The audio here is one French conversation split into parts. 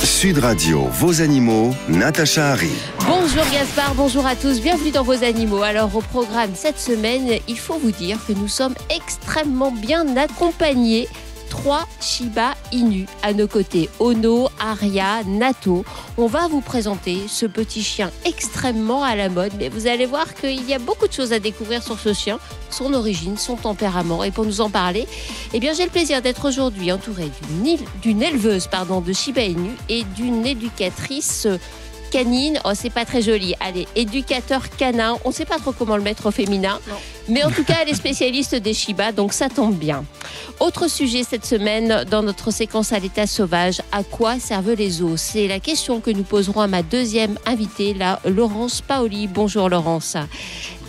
Sud Radio, vos animaux, Natacha Harry. Bonjour Gaspard, bonjour à tous, bienvenue dans vos animaux. Alors au programme cette semaine, il faut vous dire que nous sommes extrêmement bien accompagnés. 3 Shiba Inu à nos côtés, Ono, Aria, Nato. On va vous présenter ce petit chien extrêmement à la mode, mais vous allez voir qu'il y a beaucoup de choses à découvrir sur ce chien, son origine, son tempérament. Et pour nous en parler, eh bien, j'ai le plaisir d'être aujourd'hui entourée d'une éleveuse de Shiba Inu et d'une éducatrice canine. Oh, c'est pas très joli. Allez, éducateur canin. On sait pas trop comment le mettre au féminin. Non. Mais en tout cas, elle est spécialiste des Shiba, donc ça tombe bien. Autre sujet cette semaine dans notre séquence à l'état sauvage. À quoi servent les zoos? C'est la question que nous poserons à ma deuxième invitée, la Laurence Paoli. Bonjour Laurence.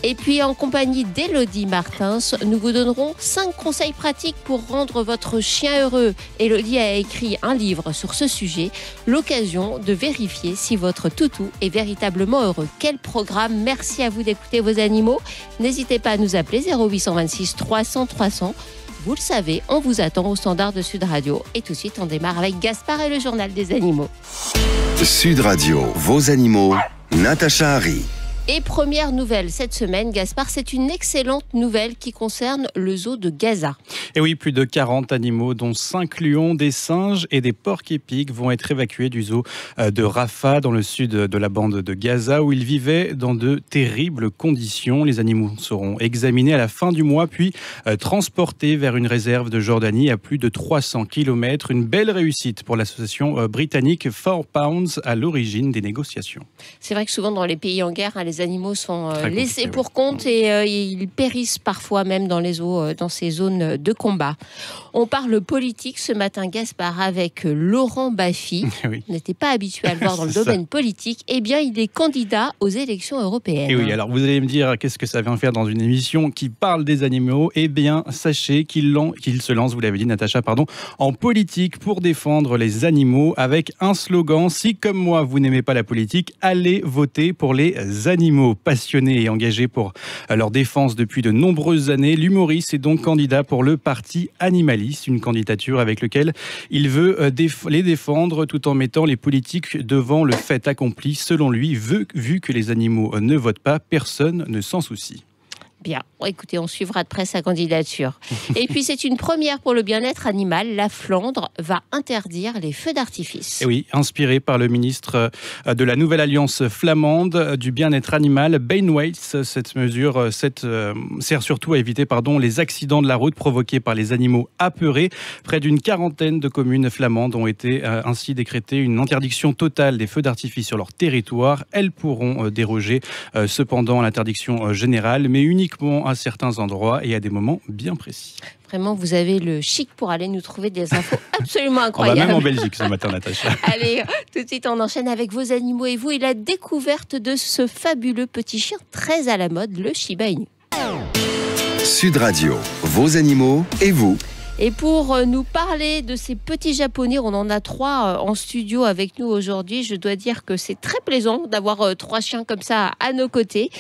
Et puis en compagnie d'Élodie Martins, nous vous donnerons 5 conseils pratiques pour rendre votre chien heureux. Élodie a écrit un livre sur ce sujet, l'occasion de vérifier si votre toutou est véritablement heureux. Quel programme! Merci à vous d'écouter vos animaux. N'hésitez pas à nous appeler 0826 300 300. Vous le savez, on vous attend au standard de Sud Radio. Et tout de suite, on démarre avec Gaspard et le journal des animaux. Sud Radio, vos animaux, Natacha Harry. Et première nouvelle cette semaine, Gaspard, c'est une excellente nouvelle qui concerne le zoo de Gaza. Et oui, plus de 40 animaux, dont 5 lions, des singes et des porcs-épics vont être évacués du zoo de Rafah, dans le sud de la bande de Gaza, où ils vivaient dans de terribles conditions. Les animaux seront examinés à la fin du mois, puis transportés vers une réserve de Jordanie à plus de 300 km. Une belle réussite pour l'association britannique 4 Pounds à l'origine des négociations. C'est vrai que souvent dans les pays en guerre, les animaux sont laissés pour compte et ils périssent parfois même dans les zoos, dans ces zones de combat. On parle politique ce matin, Gaspard, avec Laurent Baffy. Oui. On n'était pas habitué à le voir dans le domaine politique. Eh bien, il est candidat aux élections européennes. Et oui, alors vous allez me dire, qu'est-ce que ça vient faire dans une émission qui parle des animaux? Eh bien, sachez qu'il se lance, vous l'avez dit Natacha, en politique pour défendre les animaux avec un slogan: si comme moi vous n'aimez pas la politique, allez voter pour les animaux. Passionné et engagé pour leur défense depuis de nombreuses années, l'humoriste est donc candidat pour le Parti Animaliste, une candidature avec laquelle il veut les défendre tout en mettant les politiques devant le fait accompli. Selon lui, vu que les animaux ne votent pas, personne ne s'en soucie. Bien, écoutez, on suivra de près sa candidature. Et puis c'est une première pour le bien-être animal. La Flandre va interdire les feux d'artifice. Et oui, inspiré par le ministre de la Nouvelle Alliance flamande du bien-être animal, Ben Waits, cette mesure sert surtout à éviter les accidents de la route provoqués par les animaux apeurés. Près d'une quarantaine de communes flamandes ont été ainsi décrétées une interdiction totale des feux d'artifice sur leur territoire. Elles pourront déroger cependant à l'interdiction générale, mais uniquement à certains endroits et à des moments bien précis. Vraiment, vous avez le chic pour aller nous trouver des infos absolument incroyables. On va même en Belgique ce matin, Natacha. Allez, tout de suite, on enchaîne avec vos animaux et vous et la découverte de ce fabuleux petit chien très à la mode, le Shiba Inu. Sud Radio, vos animaux et vous. Et pour nous parler de ces petits japonais, on en a 3 en studio avec nous aujourd'hui. Je dois dire que c'est très plaisant d'avoir 3 chiens comme ça à nos côtés.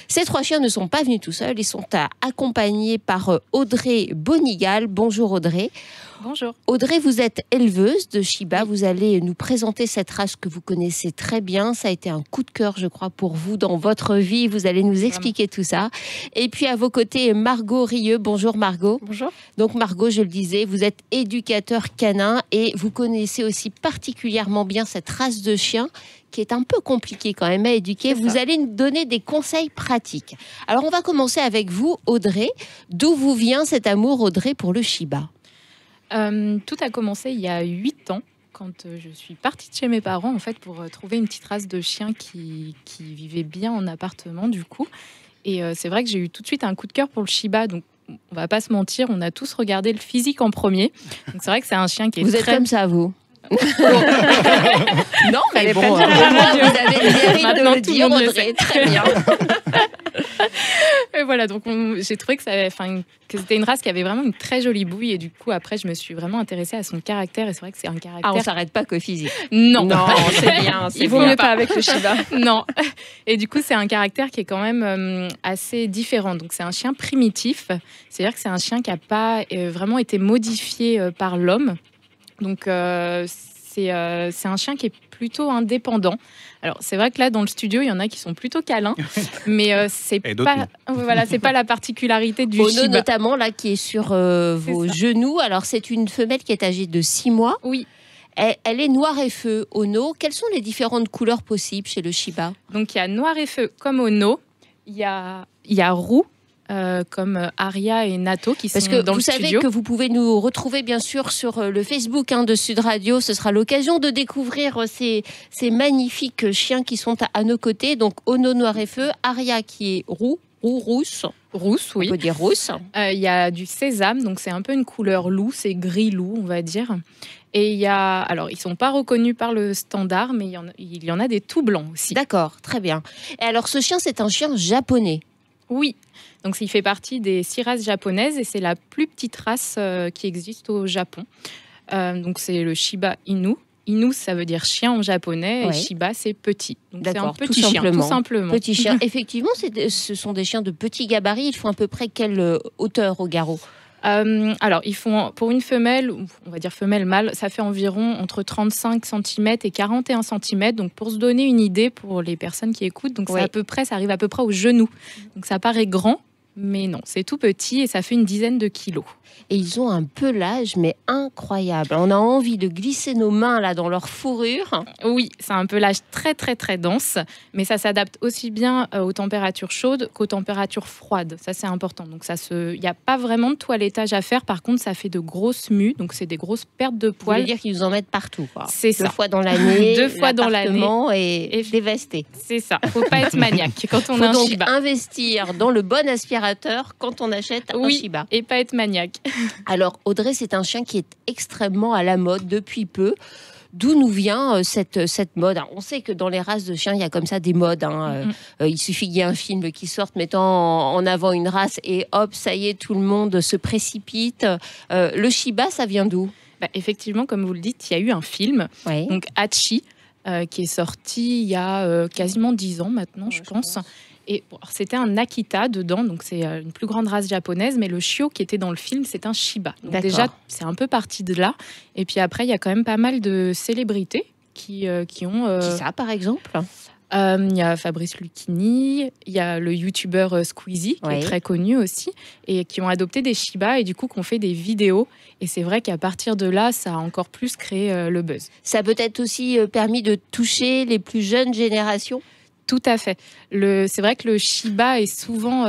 Ces 3 chiens ne sont pas venus tout seuls, ils sont accompagnés par Audrey Bonigal. Bonjour Audrey. Bonjour. Audrey, vous êtes éleveuse de Shiba. Vous allez nous présenter cette race que vous connaissez très bien. Ça a été un coup de cœur, je crois, pour vous dans votre vie. Vous allez nous expliquer tout ça. Et puis à vos côtés, Margot Rieux. Bonjour Margot. Bonjour. Donc Margot, je le disais, vous êtes éducateur canin et vous connaissez aussi particulièrement bien cette race de chien qui est un peu compliquée quand même à éduquer. Vous allez nous donner des conseils pratiques. Alors on va commencer avec vous, Audrey. D'où vous vient cet amour, Audrey, pour le Shiba? Tout a commencé il y a 8 ans, quand je suis partie de chez mes parents, en fait, pour trouver une petite race de chien qui vivait bien en appartement, du coup. Et c'est vrai que j'ai eu tout de suite un coup de cœur pour le Shiba. Donc, on va pas se mentir, on a tous regardé le physique en premier. Donc, c'est vrai que c'est un chien qui est Vous êtes comme ça, vous? Non, mais bon, vous avez le mérite maintenant, de le dire, Audrey. Très bien. Et voilà, donc j'ai trouvé que c'était une race qui avait vraiment une très jolie bouille. Et du coup, après, je me suis vraiment intéressée à son caractère. Et c'est vrai que c'est un caractère... Ah, on s'arrête pas qu'au physique. Non, c'est bien. Il vaut mieux pas avec le Shiba. Non. Et du coup, c'est un caractère qui est quand même assez différent. Donc, c'est un chien primitif. C'est-à-dire que c'est un chien qui n'a pas vraiment été modifié par l'homme. Donc, C'est un chien qui est plutôt indépendant. Alors, c'est vrai que là, dans le studio, il y en a qui sont plutôt câlins, mais c'est pas la particularité du Ono Shiba. notamment, là, qui est sur vos genoux. Alors, c'est une femelle qui est âgée de 6 mois. Oui. Elle est noire et feu, Ono. Quelles sont les différentes couleurs possibles chez le Shiba? Donc, il y a noir et feu comme Ono. Il y a roux. Comme Aria et Nato qui sont dans le studio. Parce que vous savez que vous pouvez nous retrouver bien sûr sur le Facebook de Sud Radio. Ce sera l'occasion de découvrir ces magnifiques chiens qui sont à nos côtés. Donc Ono noir et feu, Aria qui est rousse. Rousse, oui. On peut dire rousse. Il y a du sésame, donc c'est un peu une couleur loup, c'est gris loup, on va dire. Et alors ils sont pas reconnus par le standard, mais il y en a des tout blancs aussi. D'accord, très bien. Et alors ce chien, c'est un chien japonais. Oui. Donc, il fait partie des 6 races japonaises et c'est la plus petite race qui existe au Japon. Donc, c'est le Shiba Inu. Inu, ça veut dire chien en japonais, et Shiba, c'est petit. Donc, c'est un petit chien, tout simplement. Petit chien. Effectivement, ce sont des chiens de petit gabarit. Ils font à peu près quelle hauteur au garrot? Alors, ils font, pour une femelle, on va dire femelle mâle, ça fait environ entre 35 cm et 41 cm. Donc, pour se donner une idée pour les personnes qui écoutent, donc ça arrive à peu près au genou. Donc, ça paraît grand, mais non, c'est tout petit et ça fait une dizaine de kilos. Et ils ont un pelage, mais incroyable. On a envie de glisser nos mains là dans leur fourrure. Oui, c'est un pelage très très très dense, mais ça s'adapte aussi bien aux températures chaudes qu'aux températures froides. Ça, c'est important. Donc, il n'y a pas vraiment de toilettage à faire. Par contre, ça fait de grosses mues, donc c'est des grosses pertes de poils. Ça veut dire qu'ils nous en mettent partout, quoi. C'est ça. 2 fois dans l'année. 2 fois dans l'année. Et dévasté. C'est ça. Faut pas être maniaque quand on a un Shiba. Faut donc investir dans le bon aspirateur quand on achète un Shiba. Et pas être maniaque. Alors Audrey, c'est un chien qui est extrêmement à la mode depuis peu. D'où nous vient cette mode? Alors, on sait que dans les races de chiens, il y a comme ça des modes. Il suffit qu'il y ait un film qui sorte mettant en avant une race et hop, ça y est, tout le monde se précipite. Le Shiba, ça vient d'où? Effectivement, comme vous le dites, il y a eu un film, donc Hachi, qui est sorti il y a quasiment 10 ans maintenant, je pense. Et c'était un Akita dedans, donc c'est une plus grande race japonaise, mais le chiot qui était dans le film, c'est un Shiba. Donc déjà, c'est un peu parti de là. Et puis après, il y a quand même pas mal de célébrités qui ont... Qui ça, par exemple? Il y a Fabrice Lucchini, il y a le youtubeur Squeezie, qui est très connu aussi, et qui ont adopté des Shiba et du coup, qui ont fait des vidéos. Et c'est vrai qu'à partir de là, ça a encore plus créé le buzz. Ça a peut-être aussi permis de toucher les plus jeunes générations? Tout à fait. C'est vrai que le Shiba est souvent...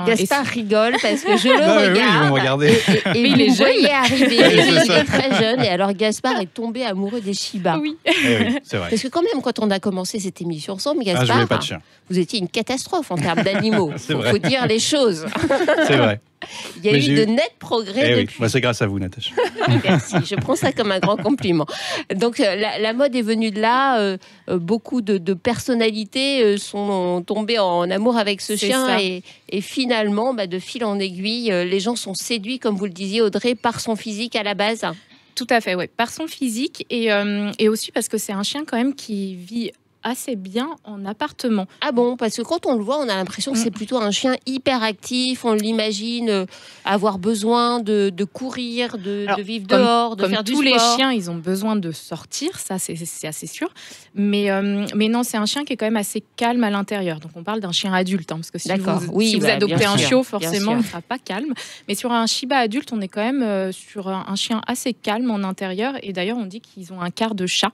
Gaspard rigole parce que je le regarde. Oui, ils vont regarder. Et il est voyez arriver. Il est très jeune. Et alors Gaspard est tombé amoureux des Shiba. Oui. Oui, c'est vrai. Parce que quand même, quand on a commencé cette émission ensemble, Gaspard, je voulais pas de chien. Vous étiez une catastrophe en termes d'animaux. Il faut dire les choses. C'est vrai. Il y a eu de nets progrès depuis. Oui. C'est grâce à vous, Natacha. Merci, je prends ça comme un grand compliment. Donc la mode est venue de là. Beaucoup de personnalités sont tombées en amour avec ce chien. Et finalement, de fil en aiguille, les gens sont séduits, comme vous le disiez, Audrey, par son physique à la base. Tout à fait, oui. Par son physique et aussi parce que c'est un chien quand même qui vit assez bien en appartement. Ah bon? Parce que quand on le voit, on a l'impression que c'est plutôt un chien hyper actif. On l'imagine avoir besoin de courir, de vivre dehors, de faire du sport. Comme tous les chiens, ils ont besoin de sortir, ça c'est assez sûr. Mais non, c'est un chien qui est quand même assez calme à l'intérieur. Donc on parle d'un chien adulte, parce que si vous adoptez un chiot, forcément, il ne sera pas calme. Mais sur un Shiba adulte, on est quand même sur un chien assez calme en intérieur. Et d'ailleurs, on dit qu'ils ont un quart de chat.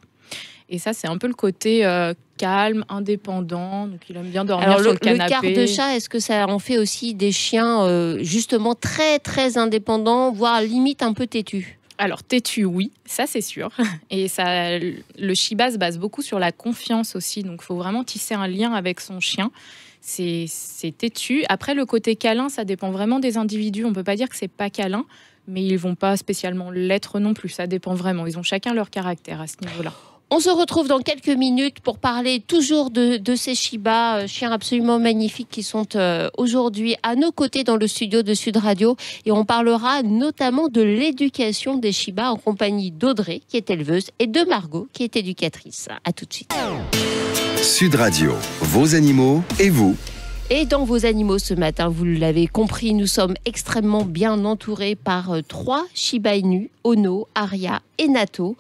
Et ça, c'est un peu le côté calme, indépendant. Donc, il aime bien dormir sur le canapé. Le quart de chat, est-ce que ça en fait aussi des chiens justement très, très indépendants, voire limite un peu têtus? Alors, têtu, oui, ça c'est sûr. Et le Shiba se base beaucoup sur la confiance aussi. Donc, il faut vraiment tisser un lien avec son chien. C'est têtu. Après, le côté câlin, ça dépend vraiment des individus. On ne peut pas dire que c'est pas câlin, mais ils ne vont pas spécialement l'être non plus. Ça dépend vraiment. Ils ont chacun leur caractère à ce niveau-là. On se retrouve dans quelques minutes pour parler toujours de ces Shiba, chiens absolument magnifiques qui sont aujourd'hui à nos côtés dans le studio de Sud Radio. Et on parlera notamment de l'éducation des Shiba en compagnie d'Audrey, qui est éleveuse, et de Margot, qui est éducatrice. À tout de suite. Sud Radio, vos animaux et vous. Et dans vos animaux ce matin, vous l'avez compris, nous sommes extrêmement bien entourés par 3 Shiba Inu, Ono, Aria et Nato.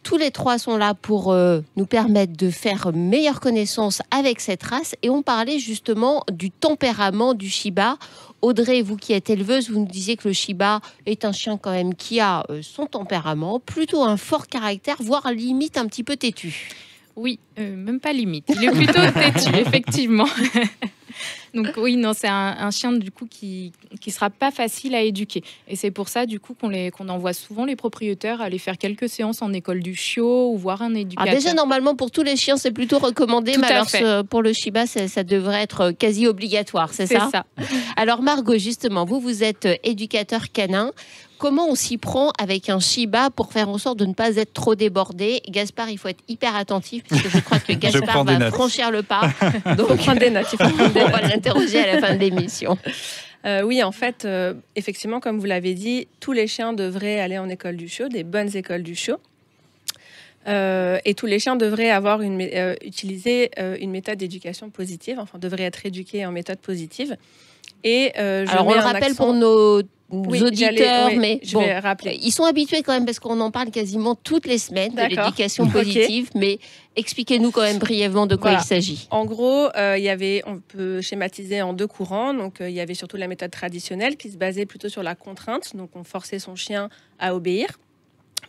Tous les 3 sont là pour nous permettre de faire meilleure connaissance avec cette race. Et on parlait justement du tempérament du Shiba. Audrey, vous qui êtes éleveuse, vous nous disiez que le Shiba est un chien quand même qui a son tempérament, plutôt un fort caractère, voire limite un petit peu têtu. Oui, même pas limite. Il est plutôt têtu, effectivement. Donc oui, non, c'est un chien du coup qui sera pas facile à éduquer. Et c'est pour ça du coup qu'on envoie souvent les propriétaires aller faire quelques séances en école du chiot ou voir un éducateur. Alors déjà, normalement, pour tous les chiens, c'est plutôt recommandé. Tout mais à alors, fait. pour le Shiba, ça devrait être quasi obligatoire, c'est ça? C'est ça. Alors Margot, justement, vous êtes éducateur canin. Comment on s'y prend avec un Shiba pour faire en sorte de ne pas être trop débordé? Gaspard, il faut être hyper attentif parce que je crois que Gaspard prends des va notes. franchir le pas. Donc, Faut prendre des notes. on va l'interroger à la fin de l'émission. Oui, en fait, effectivement, comme vous l'avez dit, tous les chiens devraient aller en école du chiot, des bonnes écoles du chiot. Et tous les chiens devraient avoir utiliser une méthode d'éducation positive, enfin, devraient être éduqués en méthode positive. Et Alors, on le rappelle pour nos auditeurs, mais je bon, vais rappeler. ils sont habitués quand même parce qu'on en parle quasiment toutes les semaines de D'accord. l'éducation Ok. positive, mais expliquez-nous quand même brièvement de quoi Voilà. il s'agit. En gros, on peut schématiser en 2 courants. Donc, il y avait surtout la méthode traditionnelle qui se basait plutôt sur la contrainte. Donc, on forçait son chien à obéir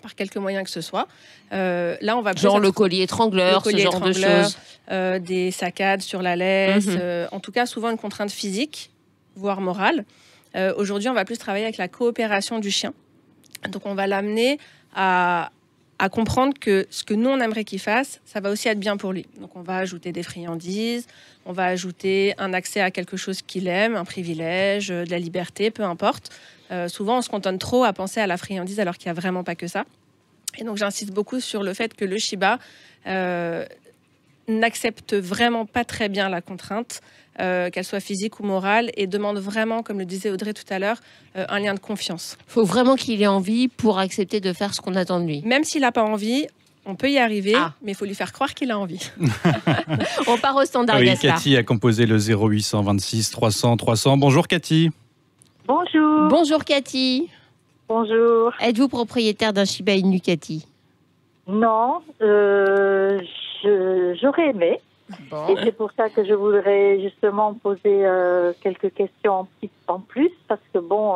par quelque moyen que ce soit. Là, on va plus Genre être- le collier étrangleur, Le collier ce genre de étrangleur, choses. des saccades sur la laisse, Mhm. en tout cas souvent une contrainte physique, voire morale. Aujourd'hui, on va plus travailler avec la coopération du chien. Donc, on va l'amener à comprendre que ce que nous, on aimerait qu'il fasse, ça va aussi être bien pour lui. Donc, on va ajouter des friandises, on va ajouter un accès à quelque chose qu'il aime, un privilège, de la liberté, peu importe. Souvent, on se cantonne trop à penser à la friandise alors qu'il n'y a vraiment pas que ça. Et donc, j'insiste beaucoup sur le fait que le Shiba n'accepte vraiment pas très bien la contrainte, qu'elle soit physique ou morale, et demande vraiment, comme le disait Audrey tout à l'heure, un lien de confiance. Il faut vraiment qu'il ait envie pour accepter de faire ce qu'on attend de lui. Même s'il n'a pas envie, on peut y arriver, Ah. mais il faut lui faire croire qu'il a envie. On part au standard, Oui, Gaspard. Cathy a composé le 0826 300 300. Bonjour Cathy. Bonjour. Bonjour Cathy. Bonjour. Êtes-vous propriétaire d'un Shiba Inu, Cathy? Non, j'aurais aimé. Et c'est pour ça que je voudrais justement poser quelques questions en plus. Parce que bon,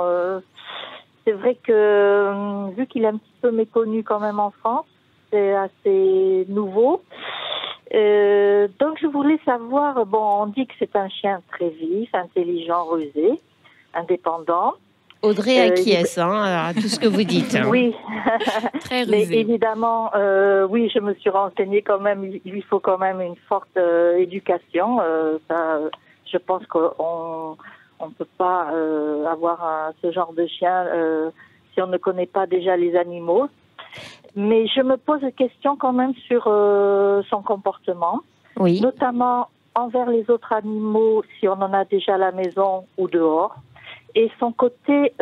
c'est vrai que vu qu'il est un petit peu méconnu quand même en France, c'est assez nouveau. Donc je voulais savoir, bon, on dit que c'est un chien très vif, intelligent, rusé, indépendant. Audrey acquiesce à tout ce que vous dites. Oui, Très mais rusé. évidemment, oui, je me suis renseignée quand même. Il lui faut quand même une forte éducation. Je pense qu'on ne peut pas avoir ce genre de chien si on ne connaît pas déjà les animaux. Mais je me pose des questions quand même sur son comportement, Oui. notamment envers les autres animaux, si on en a déjà à la maison ou dehors. Et son côté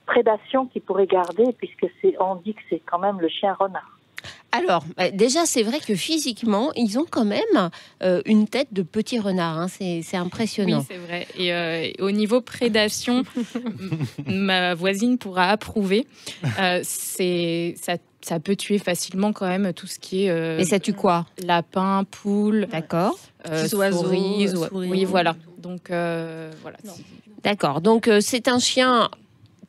prédation qu'il pourrait garder, puisque on dit que c'est quand même le chien renard. Alors, déjà, c'est vrai que physiquement, ils ont quand même une tête de petit renard. Hein. C'est impressionnant. Oui, c'est vrai. Et au niveau prédation, ma voisine pourra approuver. Ça peut tuer facilement quand même tout ce qui est Et ça tue quoi? lapin, poule, D'accord. Petits oiseaux, souris. souris. Oui, voilà. Donc, voilà. Non. D'accord. Donc, c'est un chien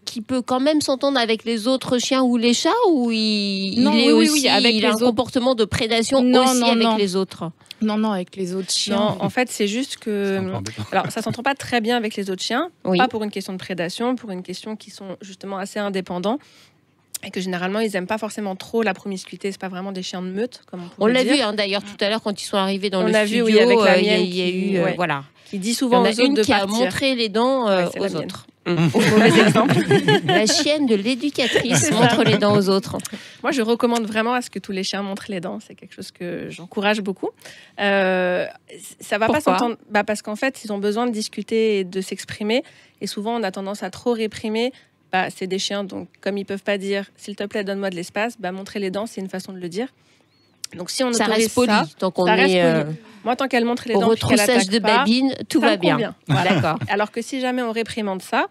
qui peut quand même s'entendre avec les autres chiens ou les chats, ou il Non, est oui, aussi, avec il a les un autres. comportement de prédation Non, aussi non, avec non. les autres? Non, avec les autres chiens. Non, en fait, c'est juste C'est un peu que... embêtant. Alors, ça s'entend pas très bien avec les autres chiens, Oui. pas pour une question de prédation, pour une question qui sont justement assez indépendants et que généralement, ils aiment pas forcément trop la promiscuité. C'est pas vraiment des chiens de meute, comme on On pourrait l'a dire. vu d'ailleurs tout à l'heure quand ils sont arrivés dans On le l'a vu, studio. oui, avec la il y a- mienne il y a qui- eu, ouais. voilà. Qui dit Il y souvent en a aux autres une de qui a partir. montré les dents Ouais, c'est la aux mienne. autres. Mauvais exemple. La chienne de l'éducatrice montre les dents aux autres. Moi, je recommande vraiment à ce que tous les chiens montrent les dents. C'est quelque chose que j'encourage beaucoup. Ça va pas Pourquoi s'entendre, parce qu'en fait, ils ont besoin de discuter et de s'exprimer. Et souvent, on a tendance à trop réprimer. C'est des chiens, donc comme ils peuvent pas dire, s'il te plaît, donne-moi de l'espace, montrer les dents, c'est une façon de le dire. Donc si on Ça autorise reste poli, tant qu'on ça reste est poli. Moi, tant qu'elle montre les au dents, puis qu'elle retroussage attaque de pas, babine, tout ça va me bien. convient. Voilà. D'accord. Alors que si jamais on réprimande ça,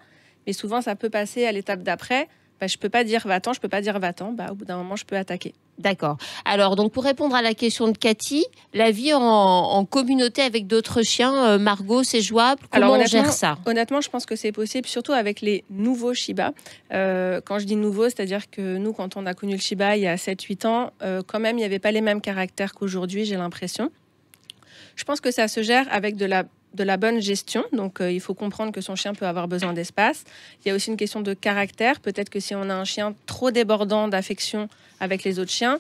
mais souvent ça peut passer à l'étape d'après, je peux pas dire va-t'en, je peux pas dire va-t'en, au bout d'un moment je peux attaquer. D'accord. Alors, donc, pour répondre à la question de Cathy, la vie en communauté avec d'autres chiens, Margot, c'est jouable? Comment on gère ça? Honnêtement, je pense que c'est possible, surtout avec les nouveaux Shiba. Quand je dis nouveau, c'est-à-dire que nous, quand on a connu le Shiba il y a 7-8 ans, quand même, il n'y avait pas les mêmes caractères qu'aujourd'hui, j'ai l'impression. Je pense que ça se gère avec de la bonne gestion. Donc, il faut comprendre que son chien peut avoir besoin d'espace. Il y a aussi une question de caractère. Peut-être que si on a un chien trop débordant d'affection avec les autres chiens,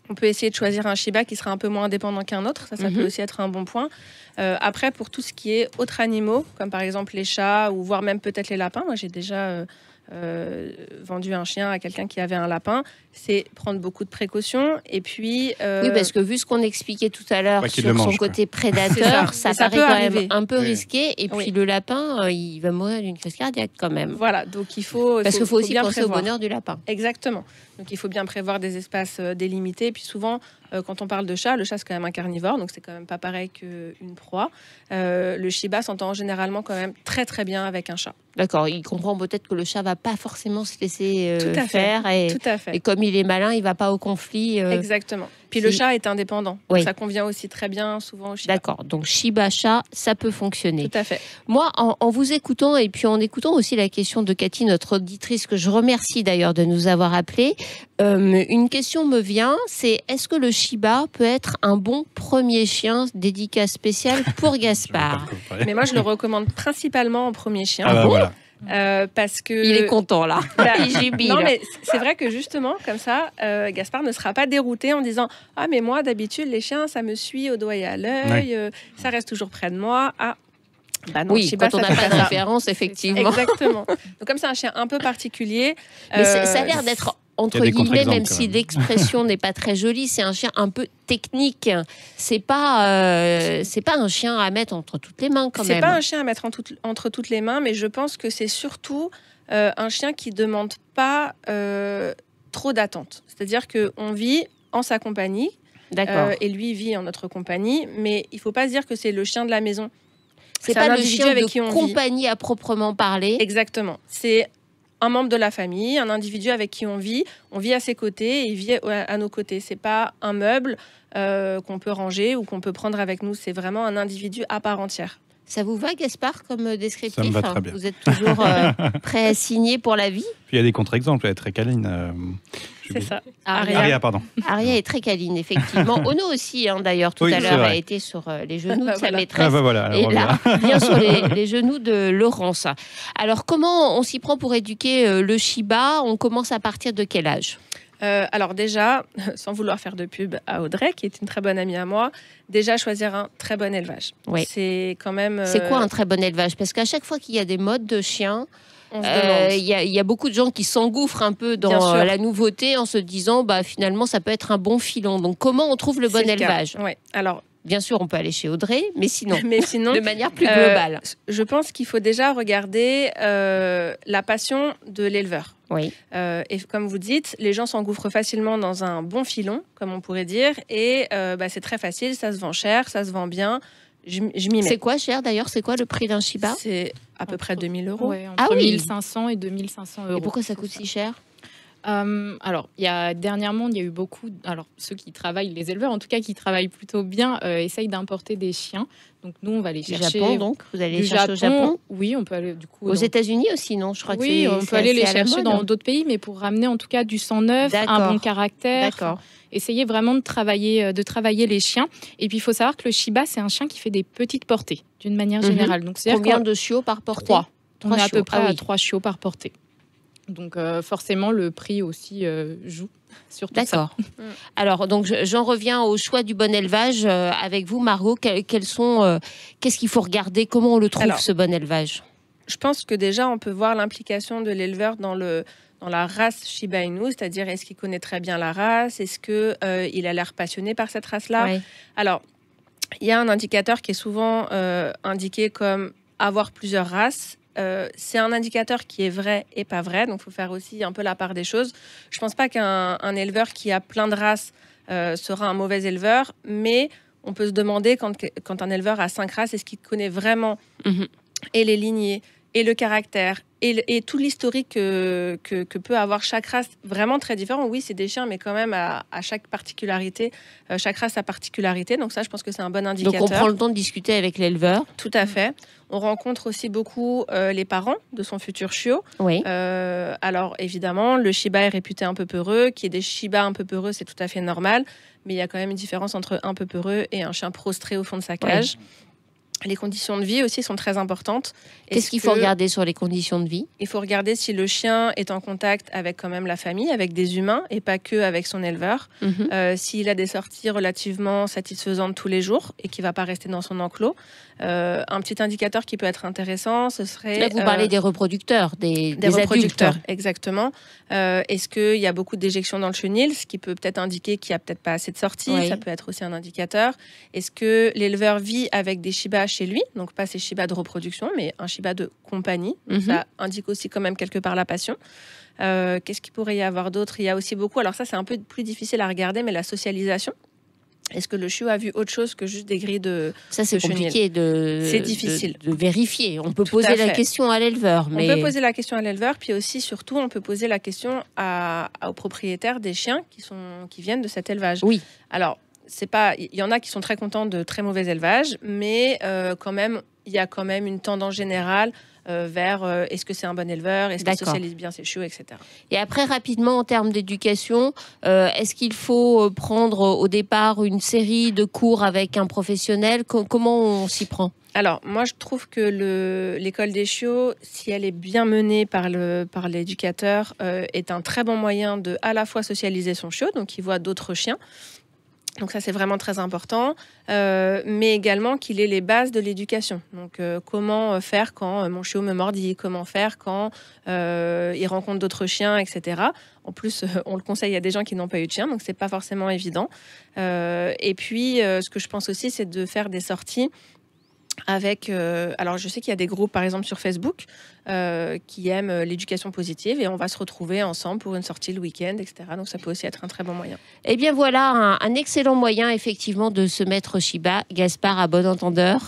on peut essayer de choisir un Shiba qui sera un peu moins indépendant qu'un autre. Ça peut aussi être un bon point. Après, pour tout ce qui est autres animaux, comme par exemple les chats ou voire même peut-être les lapins, moi j'ai déjà vendu un chien à quelqu'un qui avait un lapin, c'est prendre beaucoup de précautions. Et puis, oui, parce que vu ce qu'on expliquait tout à l'heure sur son côté prédateur, ça paraît peut quand arriver. même un peu risqué. Et puis le lapin, il va mourir d'une crise cardiaque quand même. Voilà, donc il faut... Parce qu'il faut aussi bien penser prévoir. au bonheur du lapin. Exactement. Donc il faut bien prévoir des espaces délimités. Et puis souvent, quand on parle de chat, le chat c'est quand même un carnivore, donc c'est quand même pas pareil qu'une proie. Le Shiba s'entend généralement quand même très très bien avec un chat. D'accord, il comprend peut-être que le chat va pas forcément se laisser Tout à faire. fait. Tout à fait. Et comme il est malin, il va pas au conflit. Exactement. Puis le chat est indépendant. Oui. Donc ça convient aussi très bien souvent au Shiba. D'accord, donc Shiba chat, ça peut fonctionner. Tout à fait. Moi, en vous écoutant et puis en écoutant aussi la question de Cathy, notre auditrice, que je remercie d'ailleurs de nous avoir appelé, une question me vient, c'est est-ce que le Shiba peut être un bon premier chien, dédicace spéciale pour Gaspard? Mais moi, je le recommande principalement en premier chien. Ah bah voilà. Parce que... Il est content là. Il jubile. Non, mais c'est vrai que justement, comme ça, Gaspard ne sera pas dérouté en disant « Ah, mais moi, d'habitude, les chiens, ça me suit au doigt et à l'œil, ça reste toujours près de moi. » Ah, bah non, oui, Shiba, quand on n'a pas de référence, effectivement. Exactement. Donc comme c'est un chien un peu particulier... Mais ça a l'air d'être... Entre guillemets, contre-exemples, même quand si même. l'expression n'est pas très jolie, c'est un chien un peu technique. C'est pas un chien à mettre entre toutes les mains quand même. C'est pas un chien à mettre entre toutes les mains, mais je pense que c'est surtout un chien qui demande pas trop d'attente. C'est-à-dire qu'on vit en sa compagnie, et lui vit en notre compagnie, mais il faut pas se dire que c'est le chien de la maison. C'est pas un le individu chien avec de qui on compagnie à proprement parler. Exactement. C'est un membre de la famille, un individu avec qui on vit à ses côtés et il vit à nos côtés. C'est pas un meuble qu'on peut ranger ou qu'on peut prendre avec nous. C'est vraiment un individu à part entière. Ça vous va, Gaspard, comme descriptif? Ça me va très bien. Vous êtes toujours prêt à signer pour la vie? Puis il y a des contre-exemples, elle est très câline. C'est ça. Aria, pardon. Aria est très câline, effectivement. Ono aussi, d'ailleurs, tout Oui, à c'est l'heure, vrai. a été sur les genoux de sa Voilà. maîtresse. Ah bah voilà, Et alors, là, bien sur les genoux de Laurence. Alors, comment on s'y prend pour éduquer le Shiba? On commence à partir de quel âge? Alors déjà, sans vouloir faire de pub à Audrey, qui est une très bonne amie à moi, déjà choisir un très bon élevage. Oui. C'est quand même... C'est quoi un très bon élevage? Parce qu'à chaque fois qu'il y a des modes de chiens, on se demande. il y a beaucoup de gens qui s'engouffrent un peu Bien dans sûr. la nouveauté en se disant finalement ça peut être un bon filon. Donc comment on trouve le bon C'est le cas. élevage? Ouais. Alors, Bien sûr, on peut aller chez Audrey, mais sinon, sinon de manière plus globale. je pense qu'il faut déjà regarder la passion de l'éleveur. Oui. Et comme vous dites, les gens s'engouffrent facilement dans un bon filon, comme on pourrait dire, et c'est très facile, ça se vend cher, ça se vend bien. Je m'y mets. C'est quoi cher d'ailleurs? C'est quoi le prix d'un Shiba? C'est à peu près 2000 €. Ouais, entre Ah oui. 1500 et 2500 euros. Et pourquoi ça coûte si cher? Alors, dernièrement, il y a eu beaucoup. Alors, ceux qui travaillent, les éleveurs en tout cas, qui travaillent plutôt bien, essayent d'importer des chiens. Donc, nous, on va les Du chercher. Japon, donc vous allez Du les chercher au Japon? Oui, on peut aller du coup. Aux États-Unis aussi, non? Je crois que Oui, on c'est peut aller les assez à la chercher mode. dans d'autres pays, mais pour ramener en tout cas du sang neuf, un D'accord. bon caractère. D'accord. Essayer vraiment de travailler les chiens. Et puis, il faut savoir que le Shiba, c'est un chien qui fait des petites portées, d'une manière Mhm. générale. Donc, c'est-à-dire Combien qu'on- de chiots par portée? 3. On est à chiots. peu près Ah oui. à 3 chiots par portée. Donc, forcément, le prix aussi joue sur tout ça. D'accord. Alors, donc, j'en reviens au choix du bon élevage avec vous, Margot. Qu'est-ce qu'il faut regarder? Comment on le trouve, Alors, ce bon élevage? Je pense que déjà, on peut voir l'implication de l'éleveur dans la race Shiba Inu, c'est-à-dire est-ce qu'il connaît très bien la race? Est-ce qu'il a l'air passionné par cette race-là? Ouais. Alors, il y a un indicateur qui est souvent indiqué comme avoir plusieurs races. C'est un indicateur qui est vrai et pas vrai, donc il faut faire aussi un peu la part des choses. Je ne pense pas qu'un éleveur qui a plein de races sera un mauvais éleveur, mais on peut se demander quand un éleveur a 5 races, est-ce qu'il connaît vraiment et les lignées et le caractère et tout l'historique que peut avoir chaque race, vraiment très différent. Oui, c'est des chiens, mais quand même à chaque particularité, chaque race a particularité. Donc ça, je pense que c'est un bon indicateur. Donc on prend le temps de discuter avec l'éleveur. Tout à fait. On rencontre aussi beaucoup les parents de son futur chiot. Oui. Alors évidemment, le Shiba est réputé un peu peureux. Qu'il y ait des Shiba un peu peureux, c'est tout à fait normal. Mais il y a quand même une différence entre un peu peureux et un chien prostré au fond de sa cage. Oui. Les conditions de vie aussi sont très importantes. Qu'est-ce qu'il faut regarder sur les conditions de vie ? Il faut regarder si le chien est en contact avec quand même la famille, avec des humains et pas que avec son éleveur. S'il a des sorties relativement satisfaisantes tous les jours et qu'il ne va pas rester dans son enclos. Un petit indicateur qui peut être intéressant, ce serait... Là, vous parlez des reproducteurs, des reproducteurs, adultes. Exactement. Est-ce qu'il y a beaucoup d'éjections dans le chenil, ce qui peut peut-être indiquer qu'il n'y a peut-être pas assez de sorties. Oui. Ça peut être aussi un indicateur. Est-ce que l'éleveur vit avec des Shiba chez lui, donc pas ces Shiba de reproduction, mais un Shiba de compagnie. Ça indique aussi quand même quelque part la passion. Qu'est-ce qu'il pourrait y avoir d'autre ? Il y a aussi beaucoup, alors ça c'est un peu plus difficile à regarder, mais la socialisation. Est-ce que le chiot a vu autre chose que juste des grilles de Ça, c'est compliqué c'est difficile. De vérifier. On peut poser la question à l'éleveur. On peut poser la question à l'éleveur, puis aussi, surtout, on peut poser la question aux propriétaires des chiens qui viennent de cet élevage. Oui. Alors, il y en a qui sont très contents de très mauvais élevages, mais quand même, il y a quand même une tendance générale vers est-ce que c'est un bon éleveur, est-ce qu'il socialise bien ses chiots, etc. Et après, rapidement, en termes d'éducation, est-ce qu'il faut prendre au départ une série de cours avec un professionnel ? Comment on s'y prend ? Alors, moi, je trouve que l'école des chiots, si elle est bien menée par l'éducateur, est un très bon moyen de à la fois socialiser son chiot, donc il voit d'autres chiens. Donc ça, c'est vraiment très important, mais également qu'il ait les bases de l'éducation. Donc comment faire quand mon chiot me mordit, comment faire quand il rencontre d'autres chiens, etc. En plus, on le conseille à des gens qui n'ont pas eu de chien, donc c'est pas forcément évident. Et puis, ce que je pense aussi, c'est de faire des sorties avec... alors, je sais qu'il y a des groupes, par exemple, sur Facebook, qui aiment l'éducation positive et on va se retrouver ensemble pour une sortie le week-end, etc. Donc, ça peut aussi être un très bon moyen. Eh bien, voilà un excellent moyen, effectivement, de se mettre Shiba. Gaspard, à bon entendeur.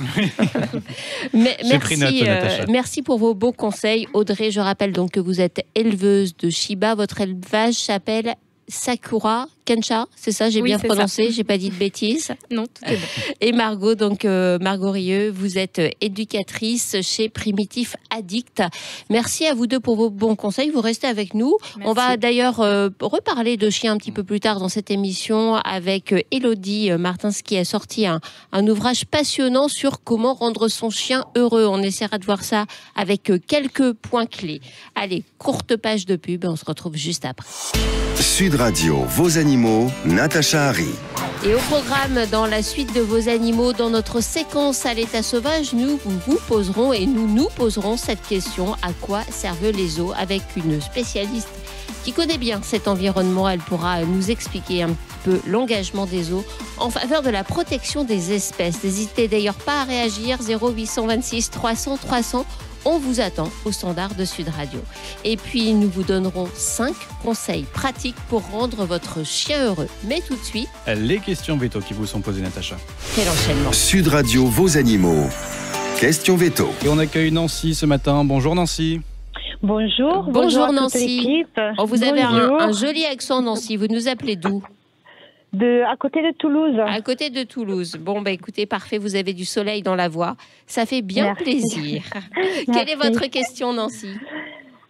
Merci pour vos beaux conseils. Audrey, je rappelle donc que vous êtes éleveuse de Shiba. Votre élevage s'appelle Sakura Kensha, c'est ça, j'ai bien prononcé, j'ai pas dit de bêtises. Non, tout est bon. Et Margot, donc Margot Rieu, vous êtes éducatrice chez Primitif Addict. Merci à vous deux pour vos bons conseils, vous restez avec nous. Merci. On va d'ailleurs reparler de chiens un petit peu plus tard dans cette émission avec Élodie Martins qui a sorti un ouvrage passionnant sur comment rendre son chien heureux. On essaiera de voir ça avec quelques points clés. Allez, courte page de pub, on se retrouve juste après. Sud Radio, vos animaux, Natacha Harry. Et au programme, dans la suite de vos animaux, dans notre séquence à l'état sauvage, nous vous poserons et nous poserons cette question: à quoi servent les zoos? Avec une spécialiste qui connaît bien cet environnement. Elle pourra nous expliquer un peu l'engagement des zoos en faveur de la protection des espèces. N'hésitez d'ailleurs pas à réagir. 0826 300 300. On vous attend au standard de Sud Radio. Et puis, nous vous donnerons 5 conseils pratiques pour rendre votre chien heureux. Mais tout de suite... les questions veto qui vous sont posées, Natacha. Quel enchaînement. Sud Radio, vos animaux. Question veto. Et on accueille Nancy ce matin. Bonjour Nancy. Bonjour. Bonjour Nancy. Oh, vous avez un joli accent, Nancy. Vous nous appelez d'où ? À côté de Toulouse. À côté de Toulouse. Bon, écoutez, parfait, vous avez du soleil dans la voix. Ça fait bien plaisir. Quelle est votre question, Nancy?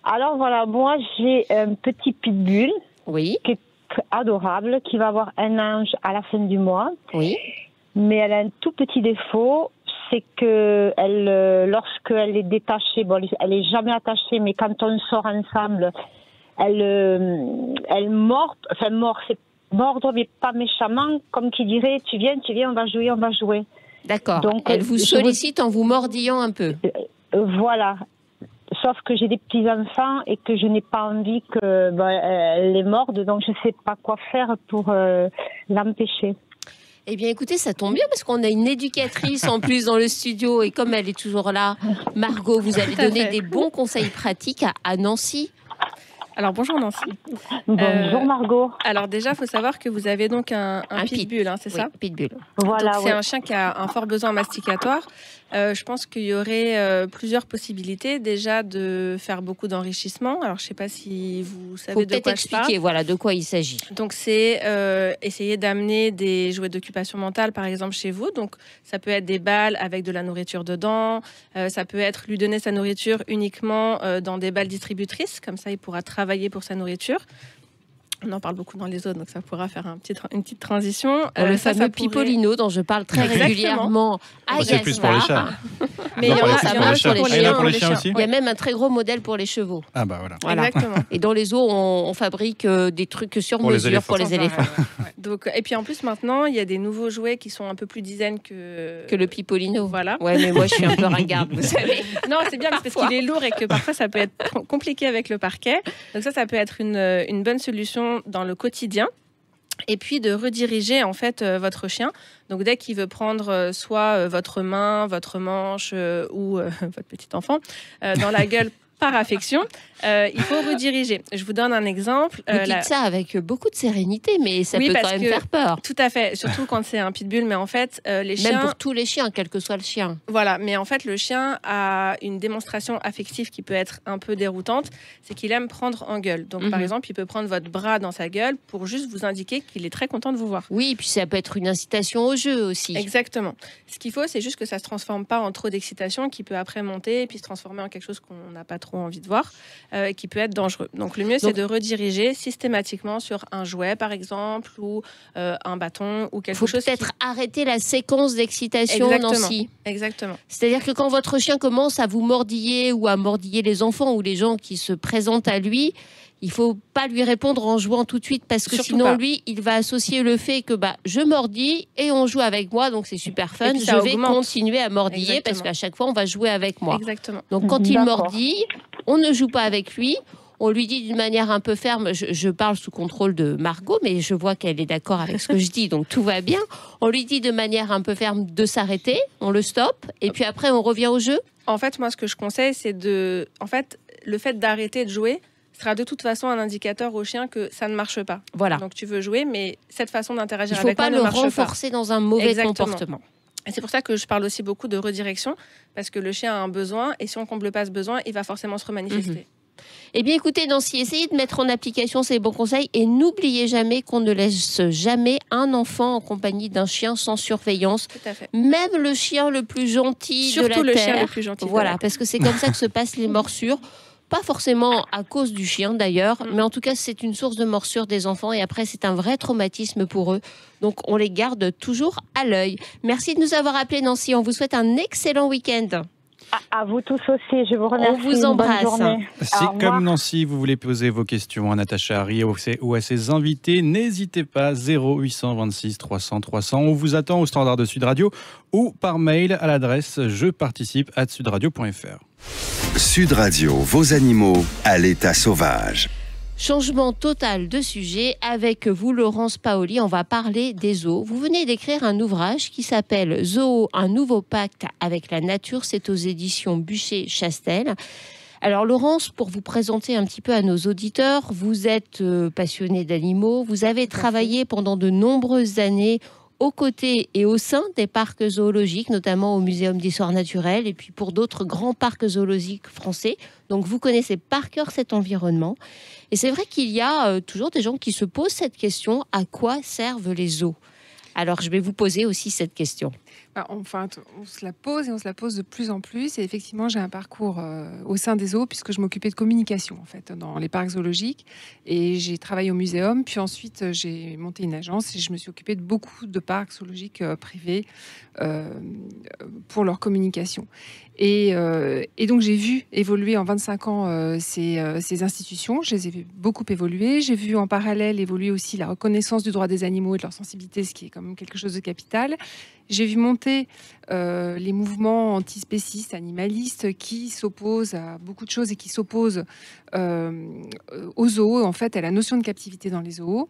Alors voilà, moi j'ai un petit pitbull qui est adorable, qui va avoir un an à la fin du mois. Oui. Mais elle a un tout petit défaut, c'est que lorsqu'elle est détachée, elle est jamais attachée, mais quand on sort ensemble, elle mord, c'est mordre, mais pas méchamment, comme qui dirait, tu viens, on va jouer. D'accord. Donc, elle vous sollicite en vous mordillant un peu. Voilà. Sauf que j'ai des petits-enfants et que je n'ai pas envie qu'elle les morde, donc je ne sais pas quoi faire pour l'empêcher. Eh bien, écoutez, ça tombe bien parce qu'on a une éducatrice en plus dans le studio et comme elle est toujours là, Margot, vous allez donner des bons conseils pratiques à Nancy. Alors bonjour Nancy. Bonjour Margot. Alors déjà, il faut savoir que vous avez donc un pitbull, hein, c'est ça? Pitbull. Voilà, Donc, c'est un chien qui a un fort besoin masticatoire. Je pense qu'il y aurait plusieurs possibilités. Déjà de faire beaucoup d'enrichissement. Alors je ne sais pas si vous savez Faut de quoi peut-être je parle. expliquer voilà, de quoi il s'agit. Donc c'est essayer d'amener des jouets d'occupation mentale par exemple chez vous. Donc ça peut être des balles avec de la nourriture dedans. Ça peut être lui donner sa nourriture uniquement dans des balles distributrices. Comme ça il pourra travailler pour sa nourriture. On en parle beaucoup dans les autres, donc ça pourra faire une petite transition. Le fameux Pipolino dont je parle très régulièrement à C'est plus pour les chats. Mais il y en a pour les chiens aussi. Il y a même un très gros modèle pour les chevaux. Ah bah voilà. Exactement. Et dans les zoos, on fabrique des trucs sur Pour les mesure pour les éléphants. Donc, et puis en plus maintenant, il y a des nouveaux jouets qui sont un peu plus design que le Pipolino. Voilà. Ouais, mais moi je suis un peu ringarde, vous savez. Non, c'est bien parce qu'il est lourd et que parfois ça peut être compliqué avec le parquet. Donc ça peut être une bonne solution dans le quotidien. Et puis de rediriger en fait votre chien. Donc dès qu'il veut prendre soit votre main, votre manche ou votre petit enfant dans la gueule par affection, il faut rediriger. Je vous donne un exemple. Vous dites ça avec beaucoup de sérénité, mais ça Oui, peut parce quand même que- faire peur. Tout à fait, surtout quand c'est un pitbull. Mais en fait, les chiens... Même pour tous les chiens, quel que soit le chien. Voilà, mais en fait, le chien a une démonstration affective qui peut être un peu déroutante, c'est qu'il aime prendre en gueule. Donc, par exemple, il peut prendre votre bras dans sa gueule pour juste vous indiquer qu'il est très content de vous voir. Oui, puis ça peut être une incitation au jeu aussi. Exactement. Ce qu'il faut, c'est juste que ça se transforme pas en trop d'excitation, qui peut après monter et puis se transformer en quelque chose qu'on n'a pas trop envie de voir, et qui peut être dangereux. Donc, le mieux, c'est de rediriger systématiquement sur un jouet, par exemple, ou un bâton, ou quelque Il faut chose. peut-être arrêter la séquence d'excitation, Exactement. Nancy. Exactement. C'est-à-dire que quand votre chien commence à vous mordiller ou à mordiller les enfants ou les gens qui se présentent à lui, il faut pas lui répondre en jouant tout de suite parce que Surtout sinon pas. lui, il va associer le fait que je mordis et on joue avec moi, donc c'est super fun. Et puis Je ça vais augmente. continuer à mordiller Exactement. parce qu'à chaque fois on va jouer avec moi. Exactement. Donc quand il D'accord. mordit, on ne joue pas avec lui. On lui dit d'une manière un peu ferme, je parle sous contrôle de Margot, mais je vois qu'elle est d'accord avec ce que je dis, donc tout va bien. On lui dit de manière un peu ferme de s'arrêter, on le stoppe, et puis après on revient au jeu. En fait, moi, ce que je conseille, c'est de... En fait, le fait d'arrêter de jouer sera de toute façon un indicateur au chien que ça ne marche pas. Voilà. Donc, tu veux jouer, mais cette façon Il d'interagir ne faut avec pas moi le ne marche pas. renforcer dans un mauvais Exactement. comportement. Et c'est pour ça que je parle aussi beaucoup de redirection, parce que le chien a un besoin, et si on comble pas ce besoin, il va forcément se remanifester. Eh bien, écoutez, Nancy, essayez de mettre en application ces bons conseils et n'oubliez jamais qu'on ne laisse jamais un enfant en compagnie d'un chien sans surveillance. Tout à fait. Même le chien le plus gentil de Surtout la le Terre. chien le plus gentil. de Voilà, la- parce que c'est comme ça que se passent les morsures. Pas forcément à cause du chien d'ailleurs, mais en tout cas c'est une source de morsure des enfants et après c'est un vrai traumatisme pour eux. Donc on les garde toujours à l'œil. Merci de nous avoir appelés Nancy, on vous souhaite un excellent week-end. À vous tous aussi, je vous remercie. On vous embrasse. Bonne journée. Si, Au revoir. comme Nancy, vous voulez poser vos questions à Natacha Harry ou à ses invités, n'hésitez pas, 0826 300 300. On vous attend au standard de Sud Radio ou par mail à l'adresse jeparticipe@sudradio.fr. Sud Radio, vos animaux à l'état sauvage. Changement total de sujet avec vous, Laurence Paoli. On va parler des zoos. Vous venez d'écrire un ouvrage qui s'appelle Zoo, un nouveau pacte avec la nature. C'est aux éditions Bûcher-Chastel. Alors, Laurence, pour vous présenter un petit peu à nos auditeurs, vous êtes passionnée d'animaux. Vous avez travaillé pendant de nombreuses années aux côtés et au sein des parcs zoologiques, notamment au Muséum d'histoire naturelle et puis pour d'autres grands parcs zoologiques français. Donc, vous connaissez par cœur cet environnement. Et c'est vrai qu'il y a toujours des gens qui se posent cette question, à quoi servent les zoos? Alors, je vais vous poser aussi cette question. Enfin, on se la pose et on se la pose de plus en plus. Et effectivement, j'ai un parcours au sein des zoos puisque je m'occupais de communication en fait dans les parcs zoologiques. Et j'ai travaillé au muséum. Puis ensuite, j'ai monté une agence et je me suis occupée de beaucoup de parcs zoologiques privés pour leur communication. Et donc, j'ai vu évoluer en 25 ans ces institutions. Je les ai vu beaucoup évoluer. J'ai vu en parallèle évoluer aussi la reconnaissance du droit des animaux et de leur sensibilité, ce qui est quand même quelque chose de capital. J'ai vu monter les mouvements antispécistes, animalistes, qui s'opposent à beaucoup de choses et qui s'opposent aux zoos, en fait, à la notion de captivité dans les zoos.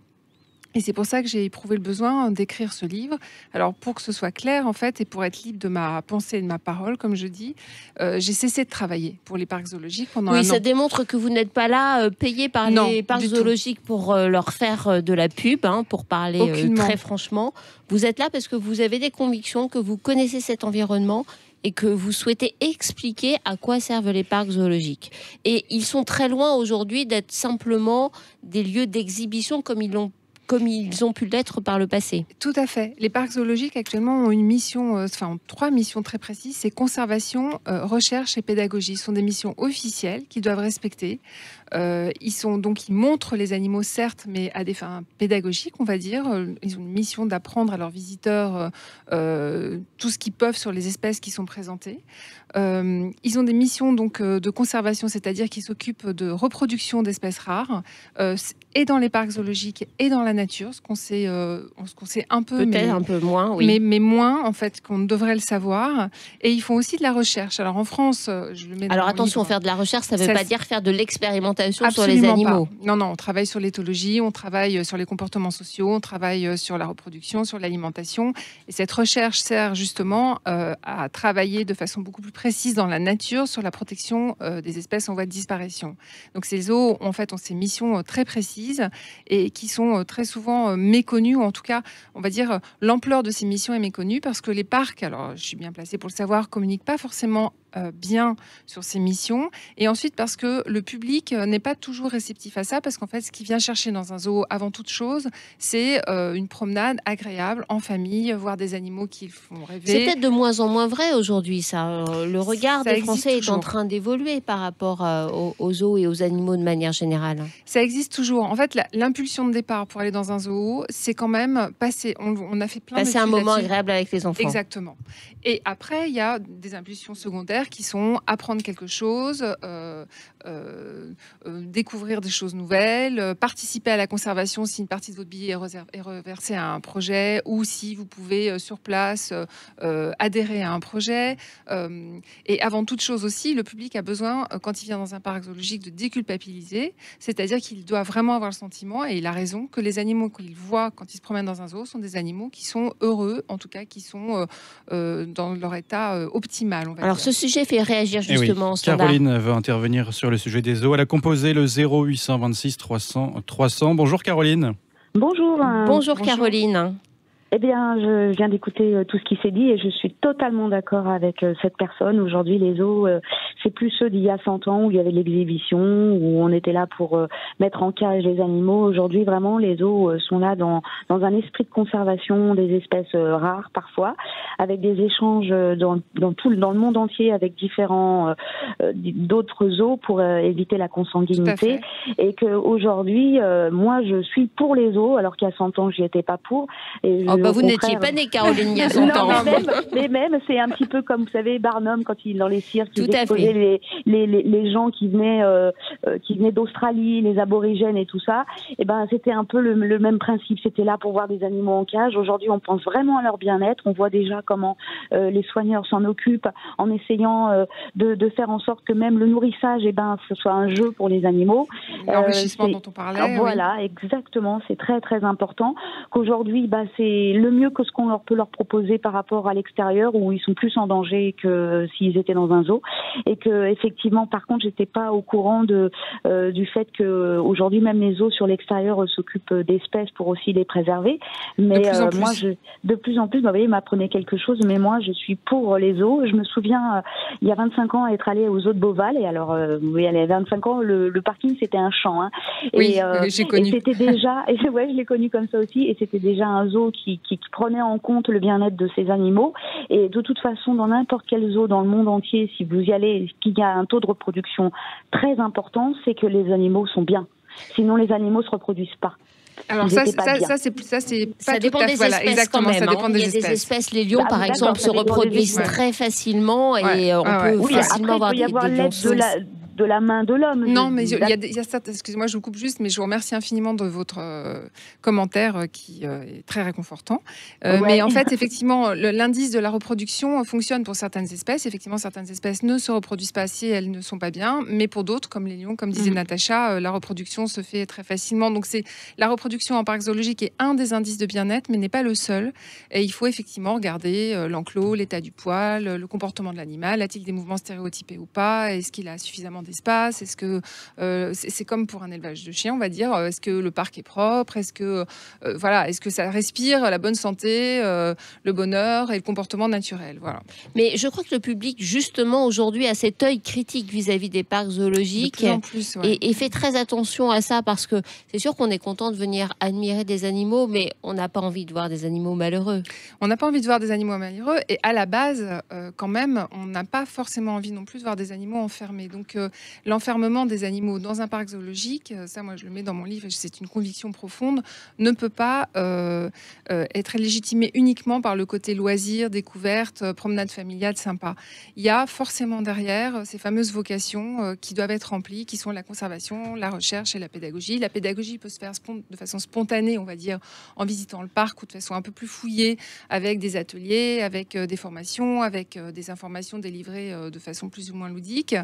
Et c'est pour ça que j'ai éprouvé le besoin d'écrire ce livre. Alors, pour que ce soit clair, en fait, et pour être libre de ma pensée et de ma parole, comme je dis, j'ai cessé de travailler pour les parcs zoologiques pendant un an. Ça démontre que vous n'êtes pas là payé par les parcs zoologiques pour leur faire de la pub, pour parler très franchement. Vous êtes là parce que vous avez des convictions, que vous connaissez cet environnement et que vous souhaitez expliquer à quoi servent les parcs zoologiques. Et ils sont très loin aujourd'hui d'être simplement des lieux d'exhibition comme ils ont pu l'être par le passé. Tout à fait. Les parcs zoologiques actuellement ont une mission, ont 3 missions très précises, c'est conservation, recherche et pédagogie. Ce sont des missions officielles qu'ils doivent respecter. Ils montrent les animaux, certes, mais à des fins pédagogiques, on va dire. Ils ont une mission d'apprendre à leurs visiteurs tout ce qu'ils peuvent sur les espèces qui sont présentées. Ils ont des missions donc de conservation, c'est-à-dire qu'ils s'occupent de reproduction d'espèces rares, et dans les parcs zoologiques et dans la nature, ce qu'on sait un peu, peut-être un peu moins, oui. mais moins en fait qu'on devrait le savoir. Et ils font aussi de la recherche. Alors en France, je le mets dans Alors mon attention, livre. Faire de la recherche, ça ne veut pas dire faire de l'expérimentation sur Absolument les animaux. pas. Non, on travaille sur l'éthologie, on travaille sur les comportements sociaux, on travaille sur la reproduction, sur l'alimentation. Et cette recherche sert justement à travailler de façon beaucoup plus précise dans la nature sur la protection des espèces en voie de disparition. Donc ces zoos, en fait, ont ces missions très précises et qui sont très souvent méconnues, ou en tout cas, on va dire, l'ampleur de ces missions est méconnue parce que les parcs, alors je suis bien placée pour le savoir, communiquent pas forcément bien sur ces missions, et ensuite parce que le public n'est pas toujours réceptif à ça, parce qu'en fait ce qu'il vient chercher dans un zoo avant toute chose, c'est une promenade agréable en famille, voir des animaux qui font rêver. C'est peut-être de moins en moins vrai aujourd'hui, ça. Le regard des Français toujours. est en train d'évoluer par rapport aux zoos et aux animaux de manière générale. Ça existe toujours. En fait, l'impulsion de départ pour aller dans un zoo, c'est quand même passer. On a fait plein de passer un moment agréable avec les enfants. Exactement. Et après, il y a des impulsions secondaires qui sont apprendre quelque chose, découvrir des choses nouvelles, participer à la conservation si une partie de votre billet est reversée à un projet, ou si vous pouvez sur place adhérer à un projet. Et avant toute chose aussi, le public a besoin, quand il vient dans un parc zoologique, de déculpabiliser, c'est-à-dire qu'il doit vraiment avoir le sentiment, et il a raison, que les animaux qu'il voit quand il se promène dans un zoo sont des animaux qui sont heureux, en tout cas qui sont dans leur état optimal. On va Alors dire. Ce sujet fait réagir justement. Caroline veut intervenir sur le sujet des zoos. Elle a composé le 0826 300 300. Bonjour Caroline. Bonjour. Bonjour Caroline. Eh bien, je viens d'écouter tout ce qui s'est dit et je suis totalement d'accord avec cette personne. Aujourd'hui, les zoos, c'est plus ceux d'il y a 100 ans où il y avait l'exhibition, où on était là pour mettre en cage les animaux. Aujourd'hui, vraiment, les zoos sont là dans un esprit de conservation des espèces rares parfois, avec des échanges dans le monde entier avec différents d'autres zoos pour éviter la consanguinité. Et qu'aujourd'hui, moi, je suis pour les zoos, alors qu'il y a 100 ans, j'y étais pas pour. Et vous n'étiez pas née, Caroline, il y a 100 ans. Mais même, c'est un petit peu comme, vous savez, Barnum, quand il dans les cirques, il exposait les gens qui venaient d'Australie, les aborigènes et tout ça. Et ben, c'était un peu le même principe. C'était là pour voir des animaux en cage. Aujourd'hui, on pense vraiment à leur bien-être. On voit déjà comment les soigneurs s'en occupent en essayant de faire en sorte que même le nourrissage, ce soit un jeu pour les animaux. L'enrichissement dont on parlait. Voilà, oui. Exactement. C'est très, très important qu'aujourd'hui, c'est le mieux que ce qu'on peut leur proposer par rapport à l'extérieur, où ils sont plus en danger que s'ils étaient dans un zoo. Et que effectivement, par contre, j'étais pas au courant du fait que aujourd'hui même les zoos sur l'extérieur s'occupent d'espèces pour aussi les préserver. Mais moi, de plus en plus, vous voyez, m'apprenait quelque chose. Mais moi, je suis pour les zoos. Je me souviens, il y a 25 ans, être allée au zoo de Beauval. Et alors, il y a 25 ans, le parking c'était un champ. Hein. Oui, j'ai connu. Et c'était déjà, ouais, je l'ai connu comme ça aussi. Et c'était déjà un zoo qui prenait en compte le bien-être de ces animaux. Et de toute façon, dans n'importe quel zoo dans le monde entier, si vous y allez, qu'il y a un taux de reproduction très important, c'est que les animaux sont bien. Sinon, les animaux se reproduisent pas. Alors ça dépend des espèces quand même. Il y a des espèces, les lions par exemple, se reproduisent très facilement et on peut facilement avoir des lions de la main de l'homme. Non, mais il y a certains... Excusez-moi, je vous coupe juste, mais je vous remercie infiniment de votre commentaire qui est très réconfortant. Mais en fait, effectivement, l'indice de la reproduction fonctionne pour certaines espèces. Effectivement, certaines espèces ne se reproduisent pas si elles ne sont pas bien, mais pour d'autres, comme les lions, comme disait Natacha, la reproduction se fait très facilement. Donc, la reproduction en parc zoologique est un des indices de bien-être, mais n'est pas le seul. Et il faut effectivement regarder l'enclos, l'état du poil, le comportement de l'animal, a-t-il des mouvements stéréotypés ou pas, est-ce qu'il a suffisamment d'espace, est-ce que c'est comme pour un élevage de chiens, on va dire, est-ce que le parc est propre, est-ce que est-ce que ça respire la bonne santé, le bonheur et le comportement naturel, voilà. Mais je crois que le public justement aujourd'hui a cet œil critique vis-à-vis des parcs zoologiques, de plus en plus, et fait très attention à ça, parce que c'est sûr qu'on est content de venir admirer des animaux, mais on n'a pas envie de voir des animaux malheureux. On n'a pas envie de voir des animaux malheureux, et à la base, quand même, on n'a pas forcément envie non plus de voir des animaux enfermés. Donc l'enfermement des animaux dans un parc zoologique, ça moi je le mets dans mon livre et c'est une conviction profonde, ne peut pas être légitimé uniquement par le côté loisir, découverte, promenade familiale sympa. Il y a forcément derrière ces fameuses vocations qui doivent être remplies, qui sont la conservation, la recherche et la pédagogie. La pédagogie peut se faire de façon spontanée, on va dire, en visitant le parc, ou de façon un peu plus fouillée, avec des ateliers, avec des formations, avec des informations délivrées de façon plus ou moins ludique.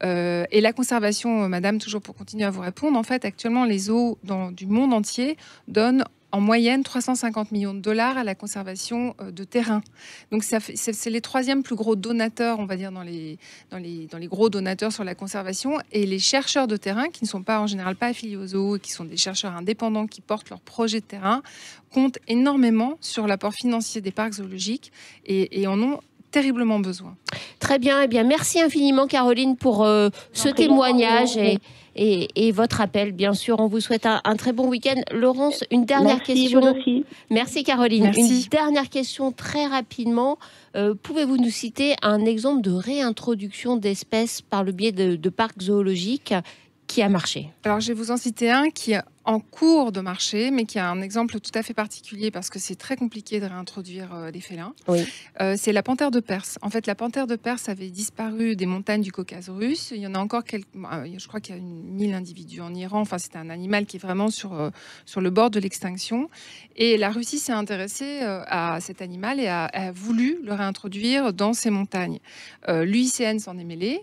Et la conservation, madame, toujours pour continuer à vous répondre, en fait, actuellement, les zoos du monde entier donnent en moyenne 350 millions de dollars à la conservation de terrain. Donc c'est les troisièmes plus gros donateurs, on va dire, dans les gros donateurs sur la conservation. Et les chercheurs de terrain, qui ne sont pas en général pas affiliés aux zoos, et qui sont des chercheurs indépendants qui portent leurs projets de terrain, comptent énormément sur l'apport financier des parcs zoologiques et en ont terriblement besoin. Très bien, eh bien merci infiniment Caroline pour ce témoignage et votre appel. Bien sûr, on vous souhaite un très bon week-end. Laurence, une dernière question. Vous aussi. Merci Caroline. Merci. Une dernière question très rapidement. Pouvez-vous nous citer un exemple de réintroduction d'espèces par le biais de parcs zoologiques qui a marché? Alors, je vais vous en citer un qui est en cours de marché, mais qui a un exemple tout à fait particulier parce que c'est très compliqué de réintroduire des félins. Oui. C'est la panthère de Perse. En fait, la panthère de Perse avait disparu des montagnes du Caucase russe. Il y en a encore quelques... je crois qu'il y a 1000 individus en Iran. Enfin, c'est un animal qui est vraiment sur le bord de l'extinction. Et la Russie s'est intéressée à cet animal et a voulu le réintroduire dans ses montagnes. L'UICN s'en est mêlé.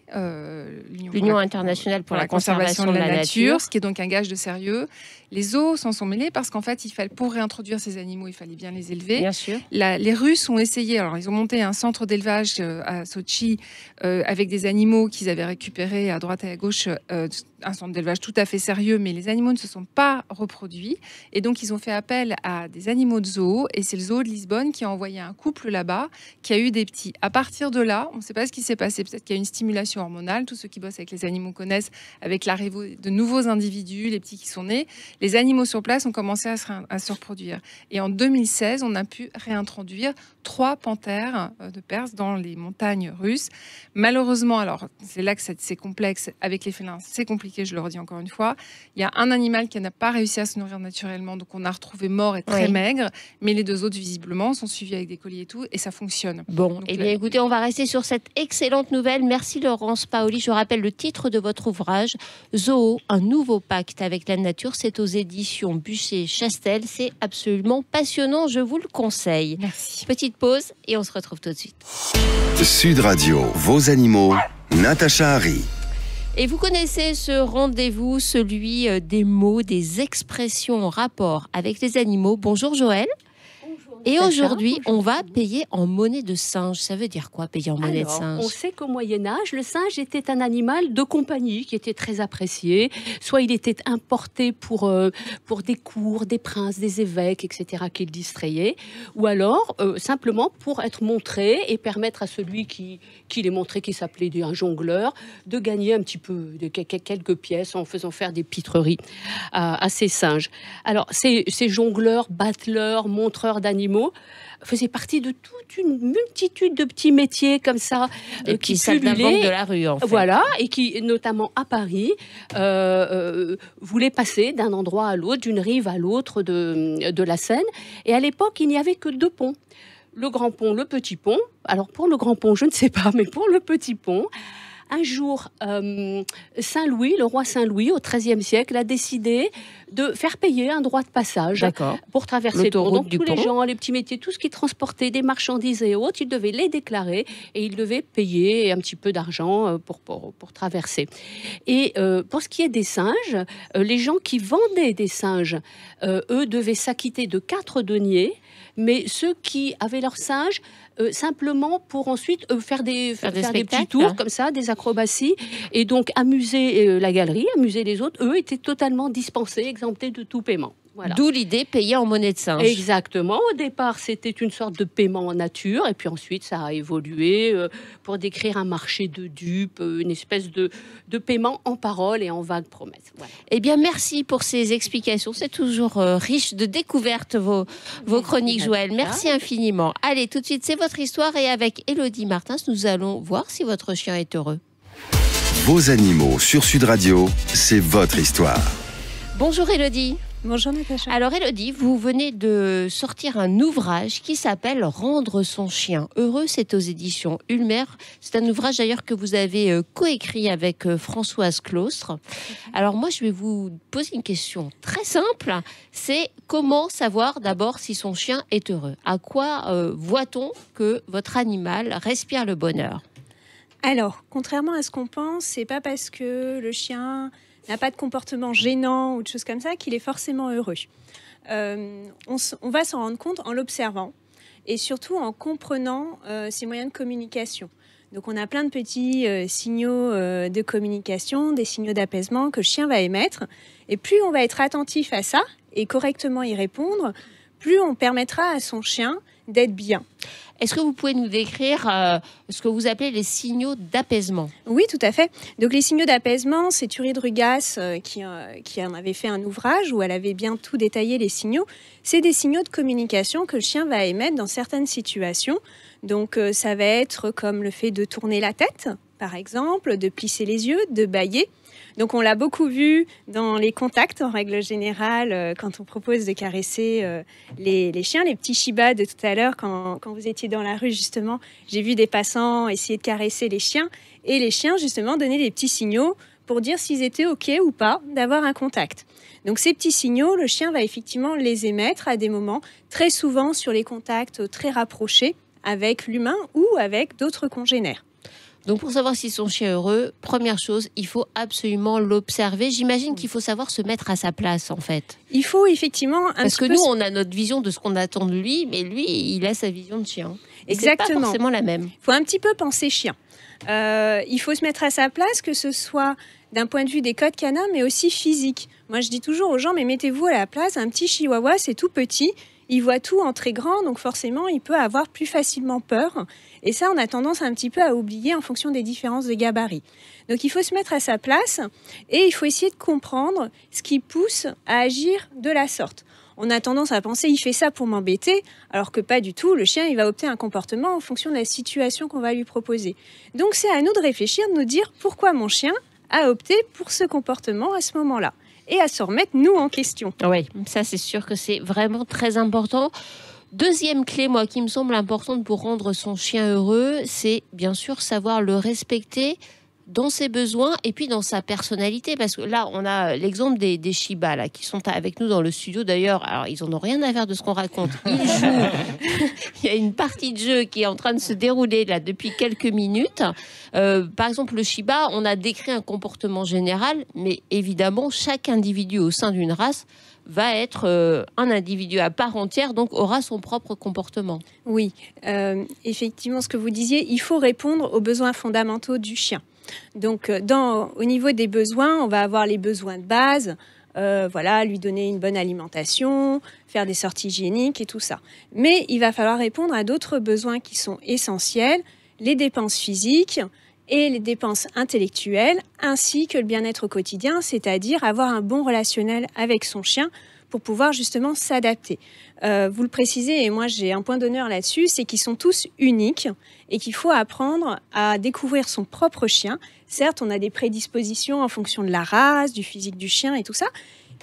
L'Union internationale pour la conservation de la nature, ce qui est donc un gage de sérieux. Les zoos s'en sont mêlés parce qu'en fait, pour réintroduire ces animaux, il fallait bien les élever. Bien sûr. Les Russes ont essayé, alors ils ont monté un centre d'élevage à Sochi avec des animaux qu'ils avaient récupérés à droite et à gauche, un centre d'élevage tout à fait sérieux, mais les animaux ne se sont pas reproduits. Et donc, ils ont fait appel à des animaux de zoo, et c'est le zoo de Lisbonne qui a envoyé un couple là-bas, qui a eu des petits. À partir de là, on ne sait pas ce qui s'est passé. Peut-être qu'il y a une stimulation hormonale. Tous ceux qui bossent avec les animaux connaissent, avec l'arrivée de nouveaux individus, les petits qui sont nés, les animaux sur place ont commencé à se reproduire. Et en 2016, on a pu réintroduire 3 panthères de Perse dans les montagnes russes. Malheureusement, alors c'est là que c'est complexe, avec les félins, c'est compliqué, je le redis encore une fois. Il y a un animal qui n'a pas réussi à se nourrir naturellement, donc on a retrouvé mort et très maigre, mais les 2 autres, visiblement, sont suivis avec des colliers et tout, et ça fonctionne. Bon, donc, eh bien écoutez, on va rester sur cette excellente nouvelle. Merci Laurence Paoli. Je rappelle le titre de votre ouvrage, Zoo, un nouveau pacte avec la nature. C'est aux éditions Buchet-Chastel. C'est absolument passionnant, je vous le conseille. Merci. Petite pause et on se retrouve tout de suite. Sud Radio, vos animaux, Natacha Harry. Et vous connaissez ce rendez-vous, celui des mots, des expressions en rapport avec les animaux. Bonjour Joël. Et aujourd'hui, on va payer en monnaie de singe. Ça veut dire quoi, payer en monnaie de singe? On sait qu'au Moyen-Âge, le singe était un animal de compagnie qui était très apprécié. Soit il était importé pour des cours, des princes, des évêques, etc., qui le distrayaient. Ou alors, simplement pour être montré et permettre à celui qui les montrait, qui s'appelait un jongleur, de gagner un petit peu, quelques pièces en faisant faire des pitreries à ces singes. Alors, ces jongleurs, battleurs, montreurs d'animaux faisait partie de toute une multitude de petits métiers comme ça qui saltimbanques de la rue, en fait. Voilà, et qui, notamment à Paris, voulaient passer d'un endroit à l'autre, d'une rive à l'autre de la Seine. Et à l'époque, il n'y avait que 2 ponts. Le grand pont, le petit pont. Alors, pour le grand pont, je ne sais pas, mais pour le petit pont, un jour, Saint-Louis, le roi Saint-Louis, au XIIIe siècle, a décidé de faire payer un droit de passage pour traverser l'autoroute donc, du tous les pont. gens, les petits métiers, tout ce qui transportait des marchandises et autres, ils devaient les déclarer et ils devaient payer un petit peu d'argent pour traverser. Et pour ce qui est des singes, les gens qui vendaient des singes, eux, devaient s'acquitter de 4 deniers, mais ceux qui avaient leurs singes, simplement pour ensuite faire des petits tours comme ça, des acrobaties, et donc amuser la galerie, amuser les autres, eux étaient totalement dispensés, exemptés de tout paiement. Voilà. D'où l'idée payer en monnaie de singe. Exactement. Au départ, c'était une sorte de paiement en nature, et puis ensuite, ça a évolué pour décrire un marché de dupes, une espèce de paiement en paroles et en vagues promesses. Voilà. Eh bien, merci pour ces explications. C'est toujours riche de découvertes, vos chroniques, Joël. Merci infiniment. Allez, tout de suite, c'est votre histoire, et avec Élodie Martins, nous allons voir si votre chien est heureux. Vos animaux sur Sud Radio, c'est votre histoire. Bonjour Élodie. Bonjour Natacha. Alors Élodie, vous venez de sortir un ouvrage qui s'appelle « Rendre son chien heureux ». C'est aux éditions Ulmer. C'est un ouvrage d'ailleurs que vous avez coécrit avec Françoise Claustre. Alors moi, je vais vous poser une question très simple. C'est comment savoir d'abord si son chien est heureux? À quoi voit-on que votre animal respire le bonheur? Alors, contrairement à ce qu'on pense, c'est pas parce que le chien n'a pas de comportement gênant ou de choses comme ça qu'il est forcément heureux. On va s'en rendre compte en l'observant et surtout en comprenant ses moyens de communication. Donc on a plein de petits signaux de communication, des signaux d'apaisement que le chien va émettre. Et plus on va être attentif à ça et correctement y répondre, plus on permettra à son chien d'être bien. Est-ce que vous pouvez nous décrire ce que vous appelez les signaux d'apaisement? Oui, tout à fait. Donc les signaux d'apaisement, c'est Thury de Rugas qui en avait fait un ouvrage où elle avait bien tout détaillé les signaux. C'est des signaux de communication que le chien va émettre dans certaines situations. Donc ça va être comme le fait de tourner la tête, par exemple, de plisser les yeux, de bâiller. Donc on l'a beaucoup vu dans les contacts en règle générale quand on propose de caresser les chiens, les petits Shiba de tout à l'heure quand vous étiez dans la rue justement, j'ai vu des passants essayer de caresser les chiens et les chiens justement donnaient des petits signaux pour dire s'ils étaient OK ou pas d'avoir un contact. Donc ces petits signaux, le chien va effectivement les émettre à des moments, très souvent sur les contacts très rapprochés avec l'humain ou avec d'autres congénères. Donc pour savoir si son chien est heureux, première chose, il faut absolument l'observer. J'imagine qu'il faut savoir se mettre à sa place en fait. Il faut effectivement... Parce que nous, on a notre vision de ce qu'on attend de lui, mais lui, il a sa vision de chien. Et exactement. C'est pas forcément la même. Il faut un petit peu penser chien. Il faut se mettre à sa place, que ce soit d'un point de vue des codes canins, mais aussi physique. Moi, je dis toujours aux gens, mais mettez-vous à la place. Un petit chihuahua, c'est tout petit. Il voit tout en très grand, donc forcément, il peut avoir plus facilement peur. Et ça, on a tendance un petit peu à oublier en fonction des différences de gabarit. Donc, il faut se mettre à sa place et il faut essayer de comprendre ce qui pousse à agir de la sorte. On a tendance à penser, il fait ça pour m'embêter, alors que pas du tout. Le chien, il va opter un comportement en fonction de la situation qu'on va lui proposer. Donc, c'est à nous de réfléchir, de nous dire pourquoi mon chien a opté pour ce comportement à ce moment-là. Et à se remettre, nous, en question. Oui, ça, c'est sûr que c'est vraiment très important. Deuxième clé, moi, qui me semble importante pour rendre son chien heureux, c'est bien sûr savoir le respecter dans ses besoins et puis dans sa personnalité. Parce que là, on a l'exemple des Shiba là, qui sont avec nous dans le studio. D'ailleurs, alors ils n'en ont rien à faire de ce qu'on raconte. Ils jouent. Il y a une partie de jeu qui est en train de se dérouler là depuis quelques minutes. Par exemple, le Shiba, on a décrit un comportement général, mais évidemment, chaque individu au sein d'une race va être un individu à part entière, donc aura son propre comportement. Oui, effectivement, ce que vous disiez, il faut répondre aux besoins fondamentaux du chien. Donc, au niveau des besoins, on va avoir les besoins de base, lui donner une bonne alimentation, faire des sorties hygiéniques et tout ça. Mais il va falloir répondre à d'autres besoins qui sont essentiels, les dépenses physiques et les dépenses intellectuelles, ainsi que le bien-être au quotidien, c'est-à-dire avoir un bon relationnel avec son chien pour pouvoir justement s'adapter. Vous le précisez, et moi j'ai un point d'honneur là-dessus, c'est qu'ils sont tous uniques et qu'il faut apprendre à découvrir son propre chien. Certes, on a des prédispositions en fonction de la race, du physique du chien et tout ça,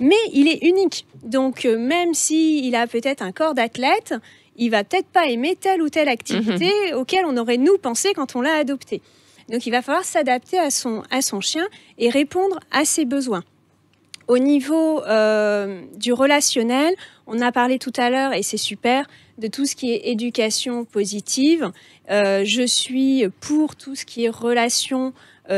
mais il est unique. Donc même s'il a peut-être un corps d'athlète, il va peut-être pas aimer telle ou telle activité auquel on aurait nous pensé quand on l'a adopté. Donc, il va falloir s'adapter à son chien et répondre à ses besoins. Au niveau du relationnel, on a parlé tout à l'heure, et c'est super, de tout ce qui est éducation positive. Je suis pour tout ce qui est relation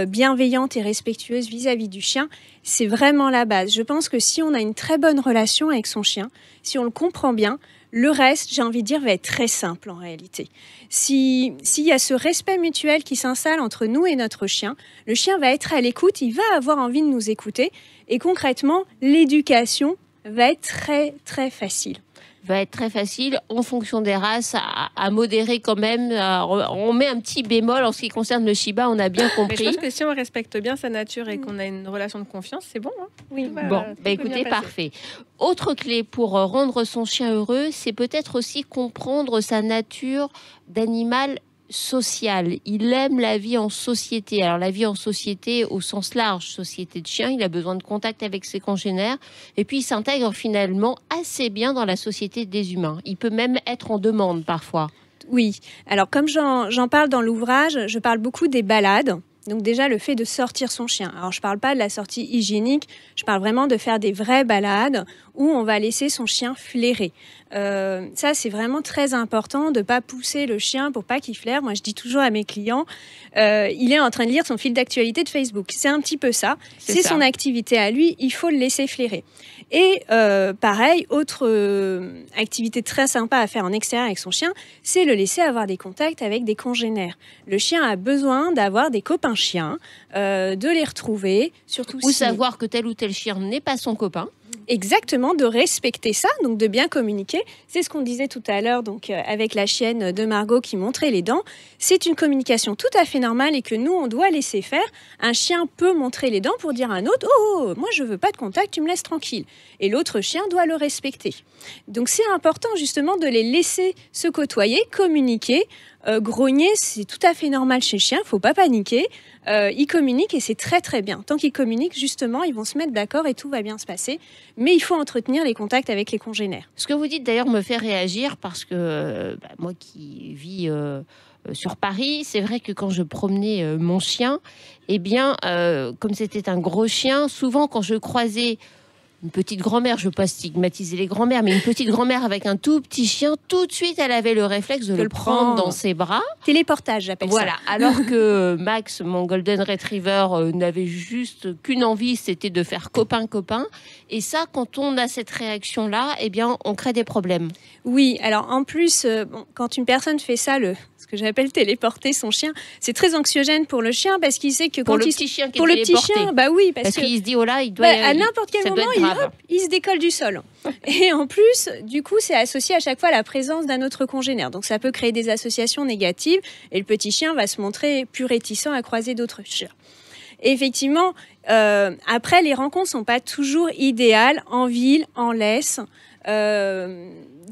bienveillante et respectueuse vis-à-vis du chien. C'est vraiment la base. Je pense que si on a une très bonne relation avec son chien, si on le comprend bien, le reste, j'ai envie de dire, va être très simple en réalité. S'il y a ce respect mutuel qui s'installe entre nous et notre chien, le chien va être à l'écoute, il va avoir envie de nous écouter. Et concrètement, l'éducation va être très, très facile. Va être très facile en fonction des races, à modérer quand même. On met un petit bémol en ce qui concerne le Shiba, on a bien compris. Mais je pense que si on respecte bien sa nature et qu'on a une relation de confiance, c'est bon. Hein, oui. Bon, écoutez, parfait. Autre clé pour rendre son chien heureux, c'est peut-être aussi comprendre sa nature d'animal social. Il aime la vie en société. Alors la vie en société au sens large, société de chiens, il a besoin de contact avec ses congénères et puis il s'intègre finalement assez bien dans la société des humains. Il peut même être en demande parfois. Oui, alors comme j'en parle dans l'ouvrage, je parle beaucoup des balades. Donc déjà, le fait de sortir son chien. Alors, je ne parle pas de la sortie hygiénique, je parle vraiment de faire des vraies balades où on va laisser son chien flairer. Ça, c'est vraiment très important de ne pas pousser le chien pour pas qu'il flaire. Moi, je dis toujours à mes clients, il est en train de lire son fil d'actualité de Facebook. C'est un petit peu ça. C'est son activité à lui, il faut le laisser flairer. Et pareil, autre activité très sympa à faire en extérieur avec son chien, c'est le laisser avoir des contacts avec des congénères. Le chien a besoin d'avoir des copains chiens, de les retrouver, surtout ou savoir que tel ou tel chien n'est pas son copain. Exactement, de respecter ça, donc de bien communiquer. C'est ce qu'on disait tout à l'heure, donc avec la chienne de Margot qui montrait les dents. C'est une communication tout à fait normale et que nous, on doit laisser faire. Un chien peut montrer les dents pour dire à un autre « Oh, moi, je veux pas de contact, tu me laisses tranquille ». Et l'autre chien doit le respecter. Donc, c'est important justement de les laisser se côtoyer, communiquer. Grogner, c'est tout à fait normal chez le chien, il ne faut pas paniquer. Ils communiquent et c'est très très bien. Tant qu'ils communiquent, justement, ils vont se mettre d'accord et tout va bien se passer. Mais il faut entretenir les contacts avec les congénères. Ce que vous dites d'ailleurs me fait réagir parce que moi qui vis sur Paris, c'est vrai que quand je promenais mon chien, eh bien, comme c'était un gros chien, souvent quand je croisais une petite grand-mère, je ne veux pas stigmatiser les grand-mères, mais une petite grand-mère avec un tout petit chien, tout de suite, elle avait le réflexe de le prendre dans ses bras. Téléportage, j'appelle ça. Voilà, alors que Max, mon Golden Retriever, n'avait juste qu'une envie, c'était de faire copain-copain. Et ça, quand on a cette réaction-là, eh bien, on crée des problèmes. Oui, alors en plus, quand une personne fait ça, ce que j'appelle téléporter son chien, c'est très anxiogène pour le chien parce qu'il sait que pour le petit chien qui est téléporté. Bah oui, parce qu'il se dit oh là, il doit à n'importe quel moment il se décolle du sol. Et en plus, du coup, c'est associé à chaque fois à la présence d'un autre congénère. Donc ça peut créer des associations négatives et le petit chien va se montrer plus réticent à croiser d'autres chiens. Et effectivement, après, les rencontres sont pas toujours idéales en ville, en laisse.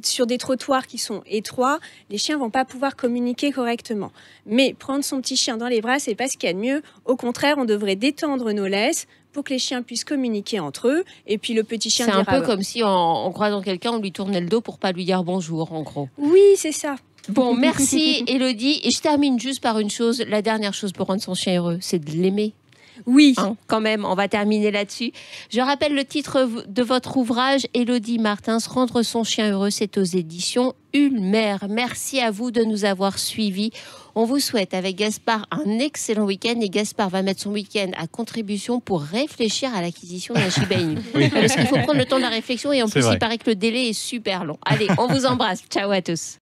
Sur des trottoirs qui sont étroits, les chiens vont pas pouvoir communiquer correctement. Mais prendre son petit chien dans les bras, c'est pas ce qu'il y a de mieux. Au contraire, on devrait détendre nos laisses pour que les chiens puissent communiquer entre eux. Et puis le petit chien c'est un peu comme si en croisant quelqu'un, on lui tournait le dos pour pas lui dire bonjour, en gros. Oui, c'est ça. Bon, merci Élodie. Et je termine juste par une chose. La dernière chose pour rendre son chien heureux, c'est de l'aimer. Oui. Quand même, on va terminer là-dessus. Je rappelle le titre de votre ouvrage, Élodie Martins, Rendre son chien heureux, c'est aux éditions Ulmer. Merci à vous de nous avoir suivis. On vous souhaite avec Gaspard un excellent week-end et Gaspard va mettre son week-end à contribution pour réfléchir à l'acquisition d'un Shiba Inu. Oui. Parce qu'il faut prendre le temps de la réflexion et en plus, il paraît que le délai est super long. Allez, on vous embrasse. Ciao à tous.